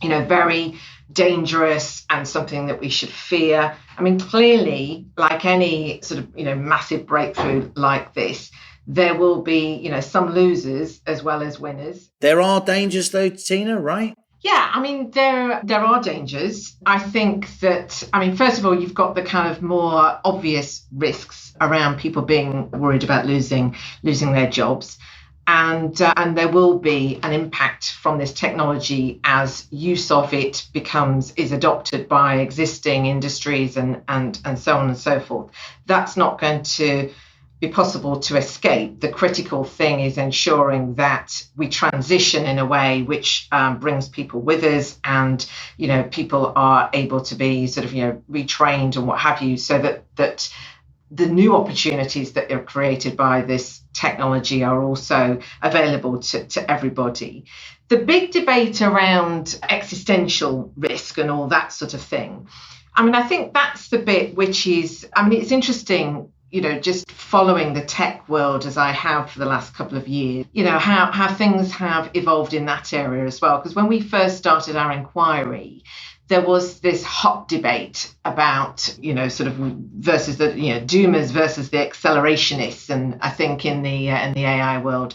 very dangerous and something that we should fear. I mean, clearly, like any sort of, massive breakthrough like this, there will be, some losers as well as winners. There are dangers though, Tina, right? Yeah, I mean, there are dangers. I think that, first of all, you've got the kind of more obvious risks around people being worried about losing their jobs. And there will be an impact from this technology as use of it is adopted by existing industries and so on and so forth. That's not going to be possible to escape. The critical thing is ensuring that we transition in a way which brings people with us, and people are able to be sort of retrained and what have you, so that the new opportunities that are created by this technology are also available to everybody. The big debate around existential risk and all that sort of thing, I think that's the bit which is, it's interesting, just following the tech world as I have for the last couple of years, how things have evolved in that area as well. Because when we first started our inquiry, there was this hot debate about, sort of versus the, doomers versus the accelerationists, and I think in the AI world.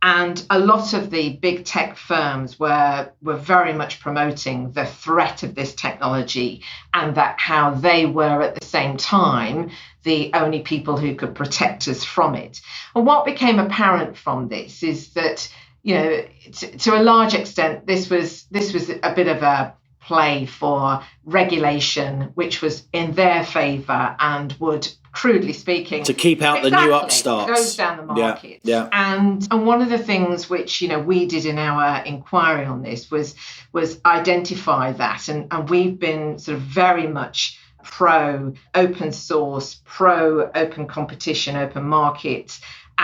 And a lot of the big tech firms were very much promoting the threat of this technology, and that how they were at the same time the only people who could protect us from it. And what became apparent from this is that, to a large extent, this was a bit of a play for regulation, which was in their favour and would, crudely speaking, to keep out the new upstarts, close down the market. Yeah. And one of the things which we did in our inquiry on this was identify that, and we've been sort of very much pro open source, pro open competition, open markets,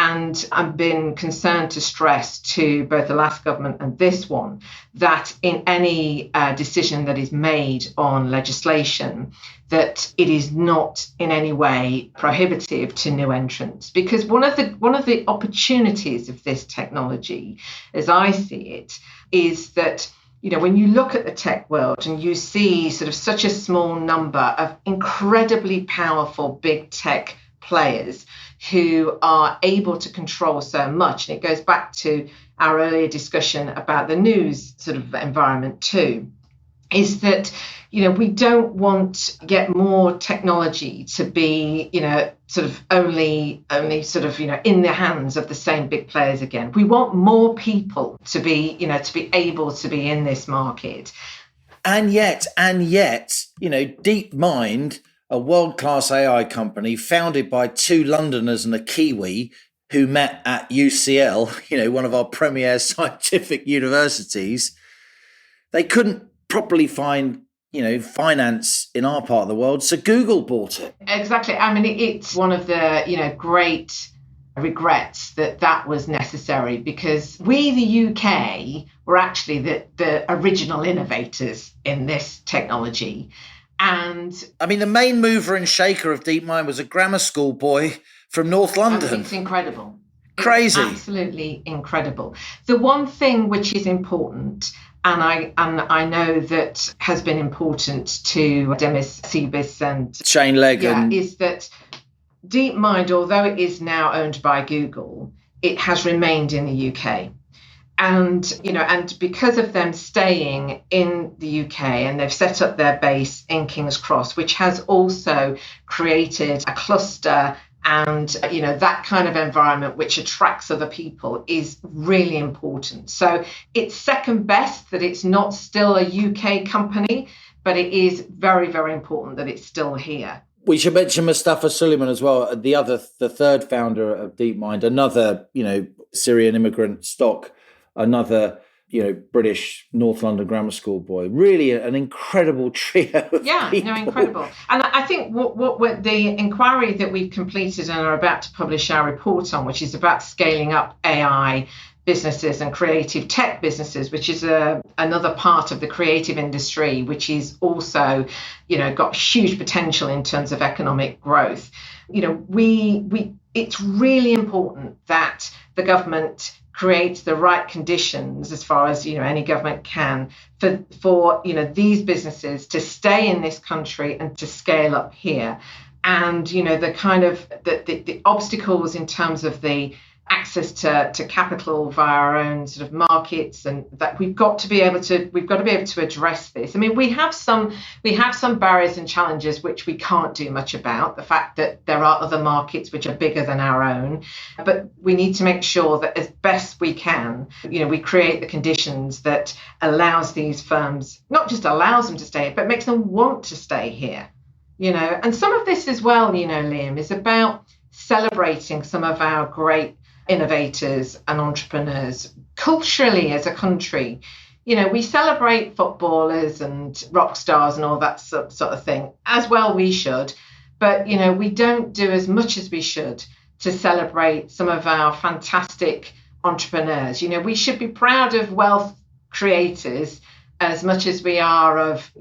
And I've been concerned to stress to both the last government and this one that in any decision that is made on legislation, that it is not in any way prohibitive to new entrants. Because one of the opportunities of this technology, as I see it, is that when you look at the tech world and you see sort of such a small number of incredibly powerful big tech players who are able to control so much, and it goes back to our earlier discussion about the news sort of environment too, is that we don't want yet more technology to be sort of only sort of in the hands of the same big players again. We want more people to be able to be in this market. And yet, DeepMind, a world-class AI company founded by two Londoners and a Kiwi who met at UCL, one of our premier scientific universities, they couldn't properly find finance in our part of the world, so Google bought it. Exactly. I mean, it's one of the great regrets that was necessary, because we, the UK, were actually the original innovators in this technology. And I mean, the main mover and shaker of DeepMind was a grammar school boy from North London. It's incredible. Crazy. It's absolutely incredible. The one thing which is important, and I know that has been important to Demis Siebis and Shane Legg, is that DeepMind, although it is now owned by Google, it has remained in the UK. And, and because of them staying in the UK, and they've set up their base in King's Cross, which has also created a cluster and, that kind of environment which attracts other people, is really important. So it's second best that it's not still a UK company, but it is very, very important that it's still here. We should mention Mustafa Suleiman as well, the third founder of DeepMind, another, Syrian immigrant stock, another, British North London grammar school boy. Really an incredible trio of people. Incredible. And I think what the inquiry that we've completed and are about to publish our report on, which is about scaling up AI businesses and creative tech businesses, which is another part of the creative industry, which is also, got huge potential in terms of economic growth. It's really important that the government creates the right conditions, as far as any government can, for these businesses to stay in this country and to scale up here. And the kind of the obstacles in terms of the access to capital via our own sort of markets, and that we've got to be able to address this. I mean, we have some barriers and challenges which we can't do much about. The fact that there are other markets which are bigger than our own, but we need to make sure that as best we can, we create the conditions that allows these firms, not just allows them to stay, but makes them want to stay here. And some of this as well, Liam, is about celebrating some of our great innovators and entrepreneurs culturally as a country. We celebrate footballers and rock stars and all that sort of thing, as well we should, but we don't do as much as we should to celebrate some of our fantastic entrepreneurs. We should be proud of wealth creators as much as we are of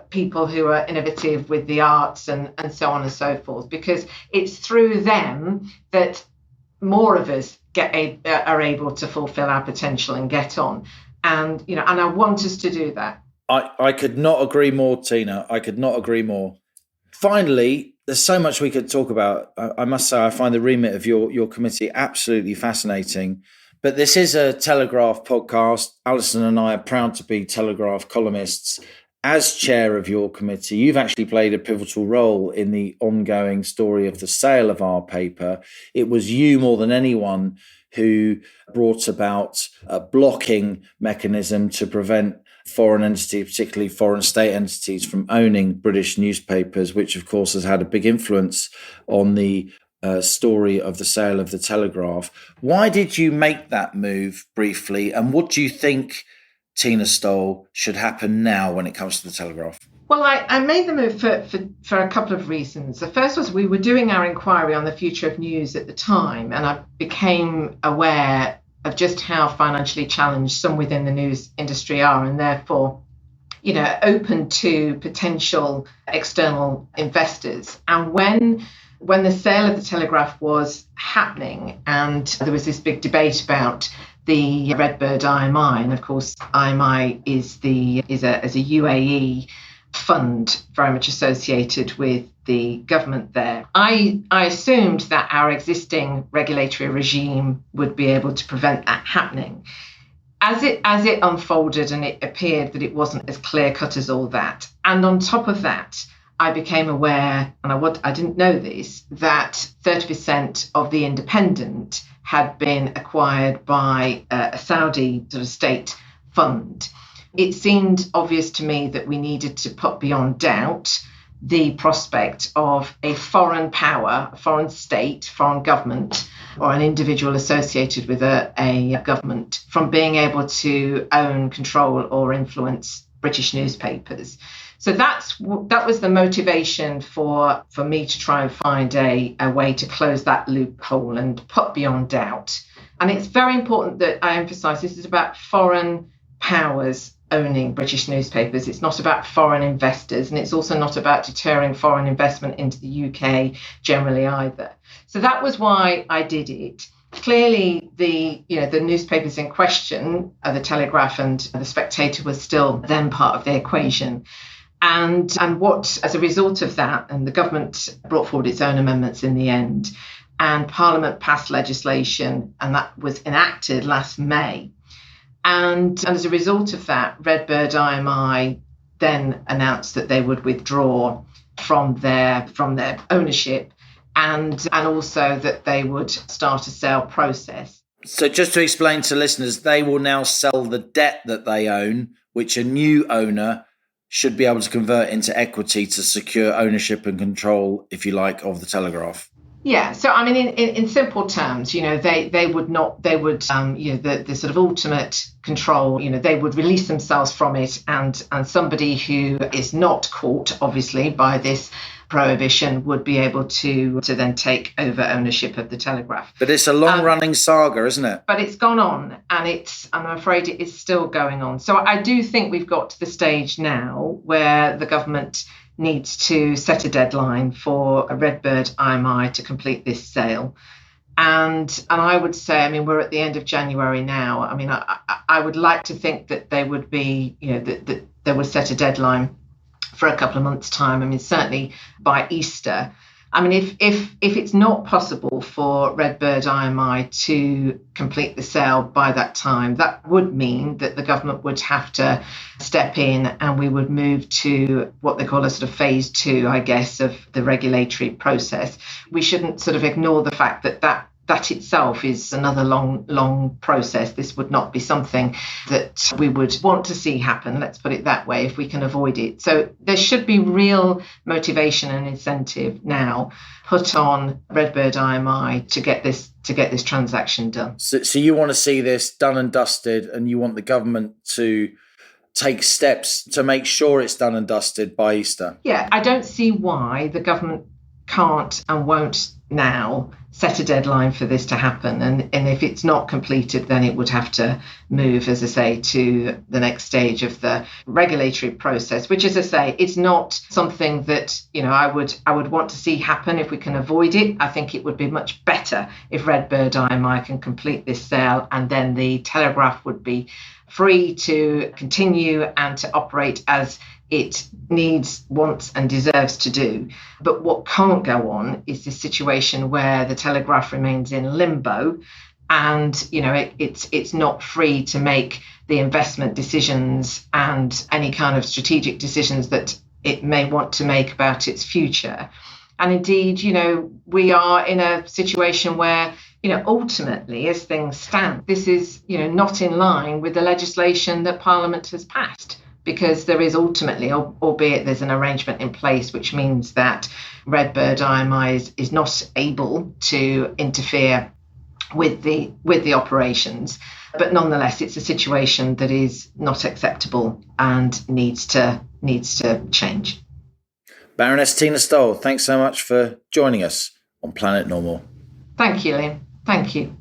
people who are innovative with the arts and so on and so forth, because it's through them that more of us are able to fulfill our potential and get on. And and I want us to do that. I could not agree more, Tina. I could not agree more. Finally, there's so much we could talk about. I must say, I find the remit of your committee absolutely fascinating. But this is a Telegraph podcast. Allison and I are proud to be Telegraph columnists. As chair of your committee, you've actually played a pivotal role in the ongoing story of the sale of our paper. It was you more than anyone who brought about a blocking mechanism to prevent foreign entities, particularly foreign state entities, from owning British newspapers, which of course has had a big influence on the story of the sale of the Telegraph. Why did you make that move briefly? And what do you think, Tina Stowell, should happen now when it comes to the Telegraph? Well, I made the move for a couple of reasons. The first was we were doing our inquiry on the future of news at the time, and I became aware of just how financially challenged some within the news industry are, and therefore, open to potential external investors. And when the sale of the Telegraph was happening, and there was this big debate about the Redbird IMI, and of course IMI is a UAE fund very much associated with the government there. I assumed that our existing regulatory regime would be able to prevent that happening. As it unfolded, and it appeared that it wasn't as clear cut as all that. And on top of that, I became aware, and I didn't know this, that 30% of the Independent had been acquired by a Saudi sort of state fund. It seemed obvious to me that we needed to put beyond doubt the prospect of a foreign power, a foreign state, foreign government, or an individual associated with a government from being able to own, control, or influence British newspapers. So that was the motivation for me to try and find a way to close that loophole and put beyond doubt. And it's very important that I emphasise this is about foreign powers owning British newspapers. It's not about foreign investors, and it's also not about deterring foreign investment into the UK generally either. So that was why I did it. Clearly, the newspapers in question, the Telegraph and the Spectator, was still then part of the equation. And what, as a result of that, and the government brought forward its own amendments in the end, and Parliament passed legislation, and that was enacted last May. And as a result of that, Redbird IMI then announced that they would withdraw from their ownership, and also that they would start a sale process. So just to explain to listeners, they will now sell the debt that they own, which a new owner should be able to convert into equity to secure ownership and control, if you like, of the Telegraph. Yeah, so I mean, in simple terms, the sort of ultimate control, they would release themselves from it, and somebody who is not caught, obviously, by this prohibition would be able to then take over ownership of the Telegraph. But it's a long-running saga, isn't it? But it's gone on, and I'm afraid it is still going on. So I do think we've got to the stage now where the government needs to set a deadline for a Redbird IMI to complete this sale. And I would say, I mean, we're at the end of January now. I mean, I would like to think that they would be, that they would set a deadline for a couple of months' time. I mean, certainly by Easter. I mean, if it's not possible for Redbird IMI to complete the sale by that time, that would mean that the government would have to step in, and we would move to what they call a sort of phase 2, I guess, of the regulatory process. We shouldn't sort of ignore the fact that itself is another long process. This would not be something that we would want to see happen, let's put it that way, if we can avoid it. So there should be real motivation and incentive now put on Redbird IMI to get this transaction done. So you want to see this done and dusted, and you want the government to take steps to make sure it's done and dusted by Easter? Yeah, I don't see why the government can't and won't now set a deadline for this to happen, and if it's not completed, then it would have to move, as I say, to the next stage of the regulatory process, which, as I say, it's not something that I would want to see happen if we can avoid it. I think it would be much better if Redbird IMI can complete this sale, and then the Telegraph would be free to continue and to operate as it needs, wants and deserves to do. But what can't go on is this situation where the Telegraph remains in limbo, and it's not free to make the investment decisions and any kind of strategic decisions that it may want to make about its future. And indeed, we are in a situation where ultimately, as things stand, this is not in line with the legislation that Parliament has passed, because there is ultimately, albeit there's an arrangement in place, which means that Redbird IMI is not able to interfere with the operations. But nonetheless, it's a situation that is not acceptable and needs to change. Baroness Tina Stowell, thanks so much for joining us on Planet Normal. Thank you, Liam. Thank you.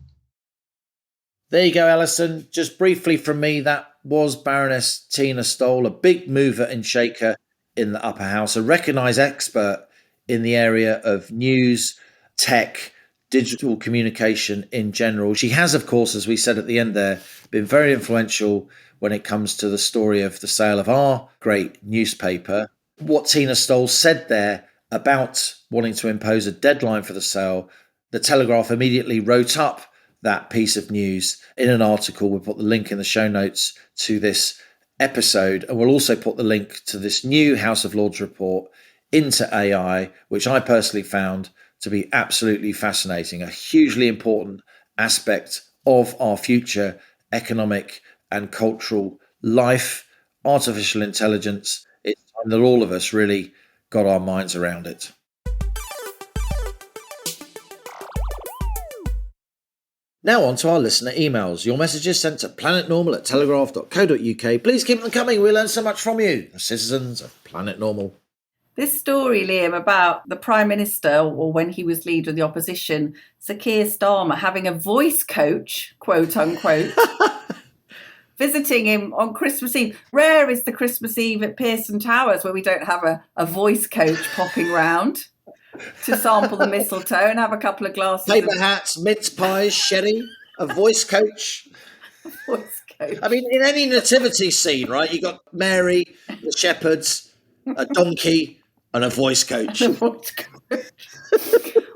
There you go, Allison. Just briefly from me, that was Baroness Tina Stowell, a big mover and shaker in the upper house, a recognised expert in the area of news, tech, digital communication in general. She has, of course, as we said at the end there, been very influential when it comes to the story of the sale of our great newspaper. What Tina Stowell said there about wanting to impose a deadline for the sale, the Telegraph immediately wrote up that piece of news in an article. We'll put the link in the show notes to this episode, and we'll also put the link to this new House of Lords report into AI, which I personally found to be absolutely fascinating, a hugely important aspect of our future economic and cultural life. Artificial intelligence, it's time that all of us really got our minds around it. Now on to our listener emails. Your messages sent to planetnormal@telegraph.co.uk. Please keep them coming. We learn so much from you, the citizens of Planet Normal. This story, Liam, about the Prime Minister, or when he was leader of the opposition, Sir Keir Starmer, having a voice coach, quote unquote, visiting him on Christmas Eve. Rare is the Christmas Eve at Pearson Towers where we don't have a voice coach popping round to sample the mistletoe and have a couple of glasses Paper hats, mince pies, sherry, a voice coach. voice coach. I mean, in any nativity scene, right, you got Mary, the shepherds, a donkey, and a voice coach.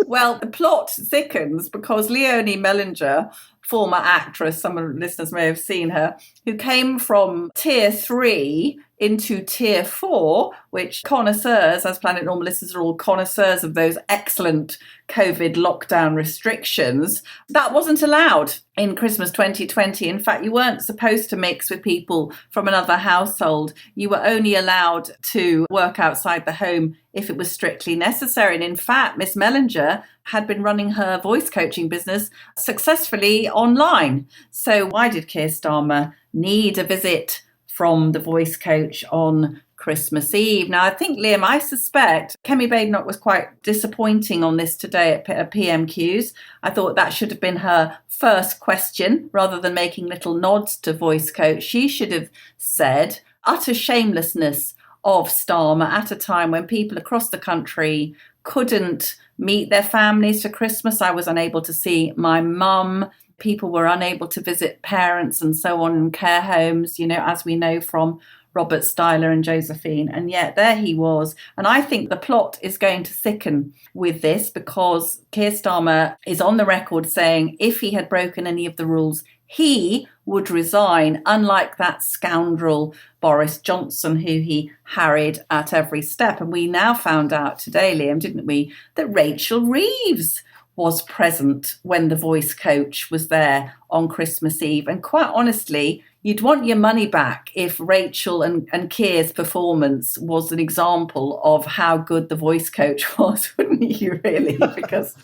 Well, the plot thickens because Leonie Mellinger, former actress, some of the listeners may have seen her, who came from tier 3 into tier 4, which connoisseurs, as Planet Normal listeners are all connoisseurs of those excellent COVID lockdown restrictions, that wasn't allowed in Christmas 2020. In fact, you weren't supposed to mix with people from another household. You were only allowed to work outside the home if it was strictly necessary. And in fact, Miss Mellinger had been running her voice coaching business successfully online. So why did Keir Starmer need a visit from the voice coach on Christmas Eve? Now, I think, Liam, I suspect Kemi Badenoch was quite disappointing on this today at PMQs. I thought that should have been her first question rather than making little nods to voice coach. She should have said, utter shamelessness of Starmer at a time when people across the country couldn't meet their families for Christmas. I was unable to see my mum. People were unable to visit parents and so on in care homes, you know, as we know from Robert Styler and Josephine. And yet there he was. And I think the plot is going to thicken with this because Keir Starmer is on the record saying if he had broken any of the rules, he would resign, unlike that scoundrel Boris Johnson, who he harried at every step. And we now found out today, Liam, didn't we, that Rachel Reeves was present when the voice coach was there on Christmas Eve. And quite honestly, you'd want your money back if Rachel and Keir's performance was an example of how good the voice coach was, wouldn't you, really? Because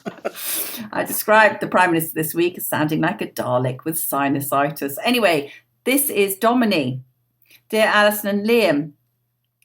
I described the Prime Minister this week as sounding like a Dalek with sinusitis. Anyway, this is Domini. Dear Allison and Liam,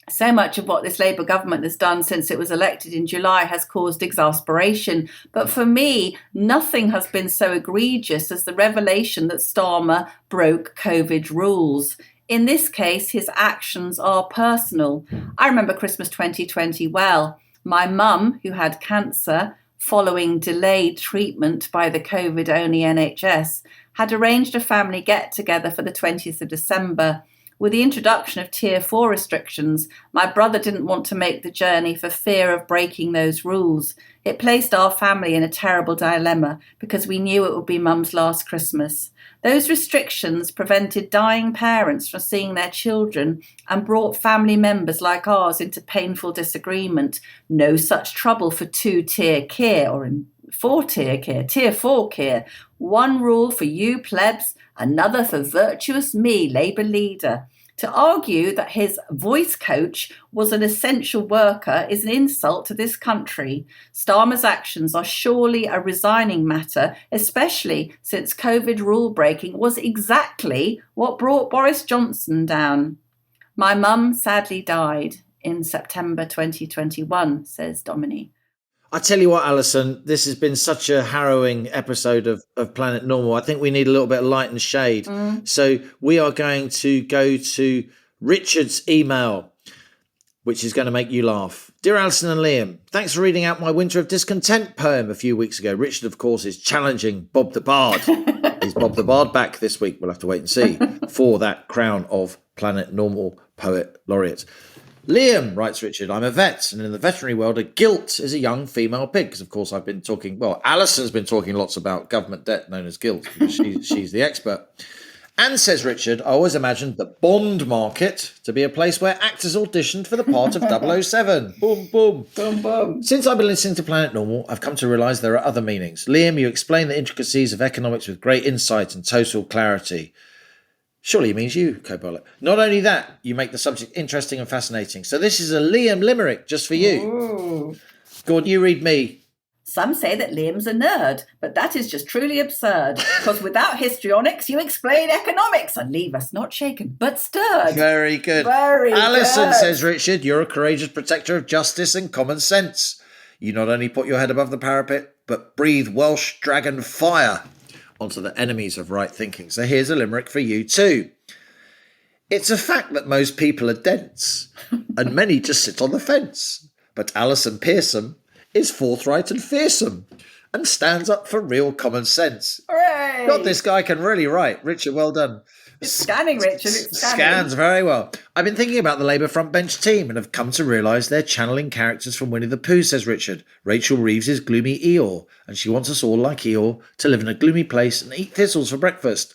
so much of what this Labour government has done since it was elected in July has caused exasperation. But for me, nothing has been so egregious as the revelation that Starmer broke COVID rules. In this case, his actions are personal. I remember Christmas 2020 well. My mum, who had cancer following delayed treatment by the COVID-only NHS, had arranged a family get-together for the 20th of December. With the introduction of Tier 4 restrictions, my brother didn't want to make the journey for fear of breaking those rules. It placed our family in a terrible dilemma because we knew it would be Mum's last Christmas. Those restrictions prevented dying parents from seeing their children and brought family members like ours into painful disagreement. No such trouble for two-tier care or in four-tier care, Tier 4 care. One rule for you plebs, another for virtuous me, Labour leader. To argue that his voice coach was an essential worker is an insult to this country. Starmer's actions are surely a resigning matter, especially since COVID rule breaking was exactly what brought Boris Johnson down. My mum sadly died in September 2021, says Dominique. I tell you what, Allison, this has been such a harrowing episode of Planet Normal. I think we need a little bit of light and shade. So we are going to go to Richard's email, which is going to make you laugh. Dear Allison and Liam, thanks for reading out my Winter of Discontent poem a few weeks ago. Richard, of course, is challenging Bob the Bard. Is Bob the Bard back this week? We'll have to wait and see for that crown of Planet Normal Poet Laureate. Liam, writes Richard, I'm a vet, and in the veterinary world, a gilt is a young female pig. Because, of course, I've been talking, Alison's been talking lots about government debt known as gilt, because she's the expert. And, says Richard, I always imagined the Bond market to be a place where actors auditioned for the part of 007. Boom, boom. Boom, boom. Since I've been listening to Planet Normal, I've come to realise there are other meanings. Liam, you explain the intricacies of economics with great insight and total clarity. Surely he means you, co-pilot. Not only that, you make the subject interesting and fascinating. So this is a Liam limerick just for you. Ooh. Gordon, you read me. Some say that Liam's a nerd, but that is just truly absurd, because without histrionics, you explain economics and leave us not shaken, but stirred. Very good. Very Allison, good. says Richard, you're a courageous protector of justice and common sense. You not only put your head above the parapet, but breathe Welsh dragon fire onto the enemies of right thinking. So here's a limerick for you too. It's a fact that most people are dense, and many just sit on the fence. But Alison Pearson is forthright and fearsome, and stands up for real common sense. Hooray! God, this guy can really write. Richard, well done. It's scanning, Richard. It's scanning. Scans very well. I've been thinking about the Labour frontbench team and have come to realise they're channeling characters from Winnie the Pooh, says Richard. Rachel Reeves is gloomy Eeyore, and she wants us all, like Eeyore, to live in a gloomy place and eat thistles for breakfast.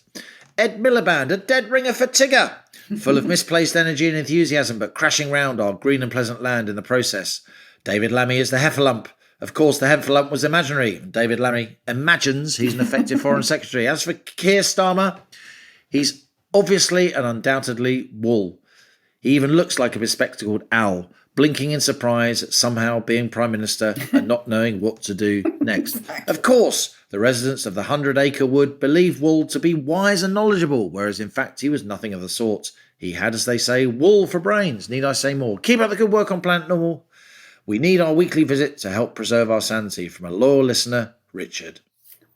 Ed Miliband, a dead ringer for Tigger, full of misplaced energy and enthusiasm, but crashing round our green and pleasant land in the process. David Lammy is the Heffalump. Of course, the Heffalump was imaginary, and David Lammy imagines he's an effective foreign secretary. As for Keir Starmer, he's obviously and undoubtedly wool. He even looks like a bespectacled owl, blinking in surprise at somehow being Prime Minister and not knowing what to do next. Of course, the residents of the 100-acre wood believed Wool to be wise and knowledgeable, whereas in fact he was nothing of the sort. He had, as they say, wool for brains. Need I say more? Keep up the good work on Planet Normal. We need our weekly visit to help preserve our sanity. From a loyal listener, Richard.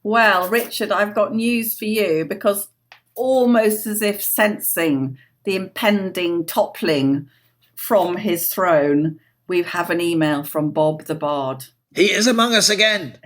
Well, Richard, I've got news for you, because almost as if sensing the impending toppling from his throne, we have an email from Bob the Bard. He is among us again.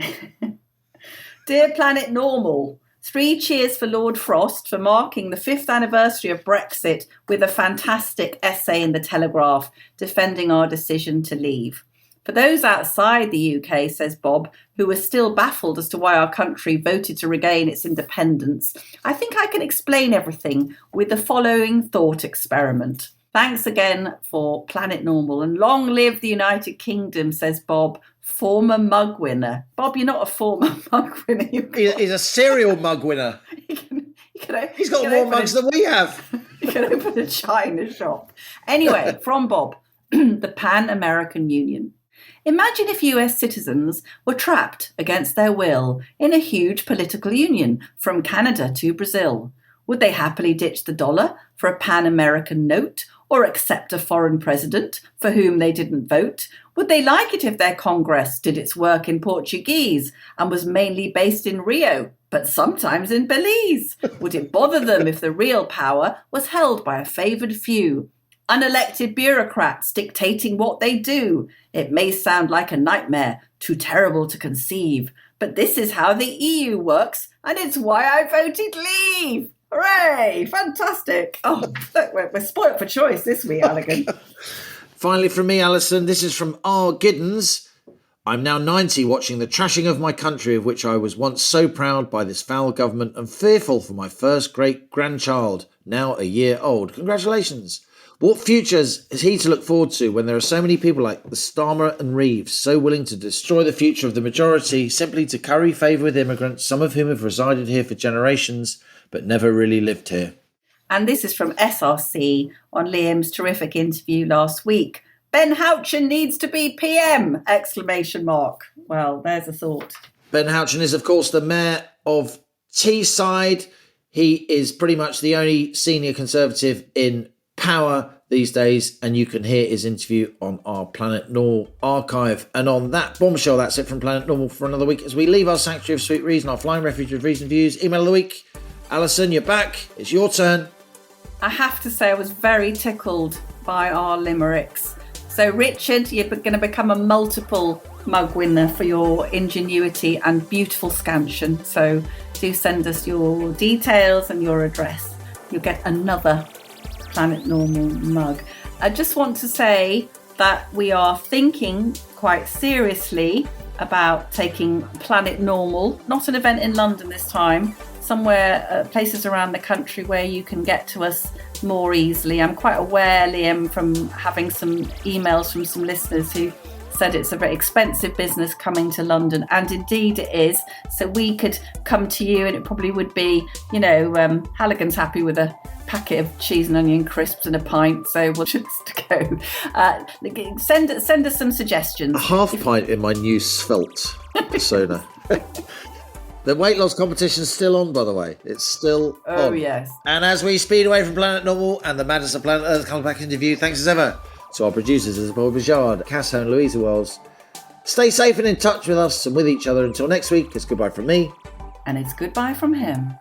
Dear Planet Normal, 3 cheers for Lord Frost for marking the 5th anniversary of Brexit with a fantastic essay in the Telegraph defending our decision to leave. For those outside the UK, says Bob, who are still baffled as to why our country voted to regain its independence, I think I can explain everything with the following thought experiment. Thanks again for Planet Normal, and long live the United Kingdom, says Bob, former mug winner. Bob, you're not a former mug winner. He's a serial mug winner. He's got more mugs than we have. You can open a china shop. Anyway, from Bob, the Pan-American Union. Imagine if US citizens were trapped against their will in a huge political union from Canada to Brazil. Would they happily ditch the dollar for a Pan-American note or accept a foreign president for whom they didn't vote? Would they like it if their Congress did its work in Portuguese and was mainly based in Rio, but sometimes in Belize? Would it bother them if the real power was held by a favoured few? Unelected bureaucrats dictating what they do. It may sound like a nightmare, too terrible to conceive, but this is how the EU works, and it's why I voted leave. Hooray! Fantastic. Oh, look, we're spoilt for choice this week, Alligan. Finally from me, Alison, this is from R. Giddens. I'm now 90, watching the trashing of my country, of which I was once so proud by this foul government, and fearful for my first great-grandchild, now a year old. Congratulations. What futures is he to look forward to when there are so many people like the Starmer and Reeves so willing to destroy the future of the majority simply to curry favour with immigrants, some of whom have resided here for generations but never really lived here? And this is from SRC on Liam's terrific interview last week. Ben Houchen needs to be PM! Exclamation mark. Well, there's a thought. Ben Houchen is, of course, the mayor of Teesside. He is pretty much the only senior Conservative in power these days, and you can hear his interview on our Planet Normal archive. And on that bombshell, that's it from Planet Normal for another week as we leave our sanctuary of sweet reason, our flying refuge of reason views. Email of the week. Alison, you're back. It's your turn. I have to say I was very tickled by our limericks. So Richard, you're going to become a multiple mug winner for your ingenuity and beautiful scansion. So do send us your details and your address. You'll get another Planet Normal mug. I just want to say that we are thinking quite seriously about taking Planet Normal, not an event in London this time, somewhere, places around the country where you can get to us more easily. I'm quite aware, Liam, from having some emails from some listeners who said it's a very expensive business coming to London, and indeed it is. So we could come to you and it probably would be, Halligan's happy with a packet of cheese and onion crisps and a pint, so we'll just go. Send us some suggestions. A half pint in my new svelte persona. The weight loss competition's still on, by the way. It's still on. Oh, yes. And as we speed away from Planet Normal and the madness of Planet Earth comes back into view, thanks as ever to our producers, Isabel Bajard, Cass and Louisa Wells. Stay safe and in touch with us and with each other. Until next week, it's goodbye from me. And it's goodbye from him.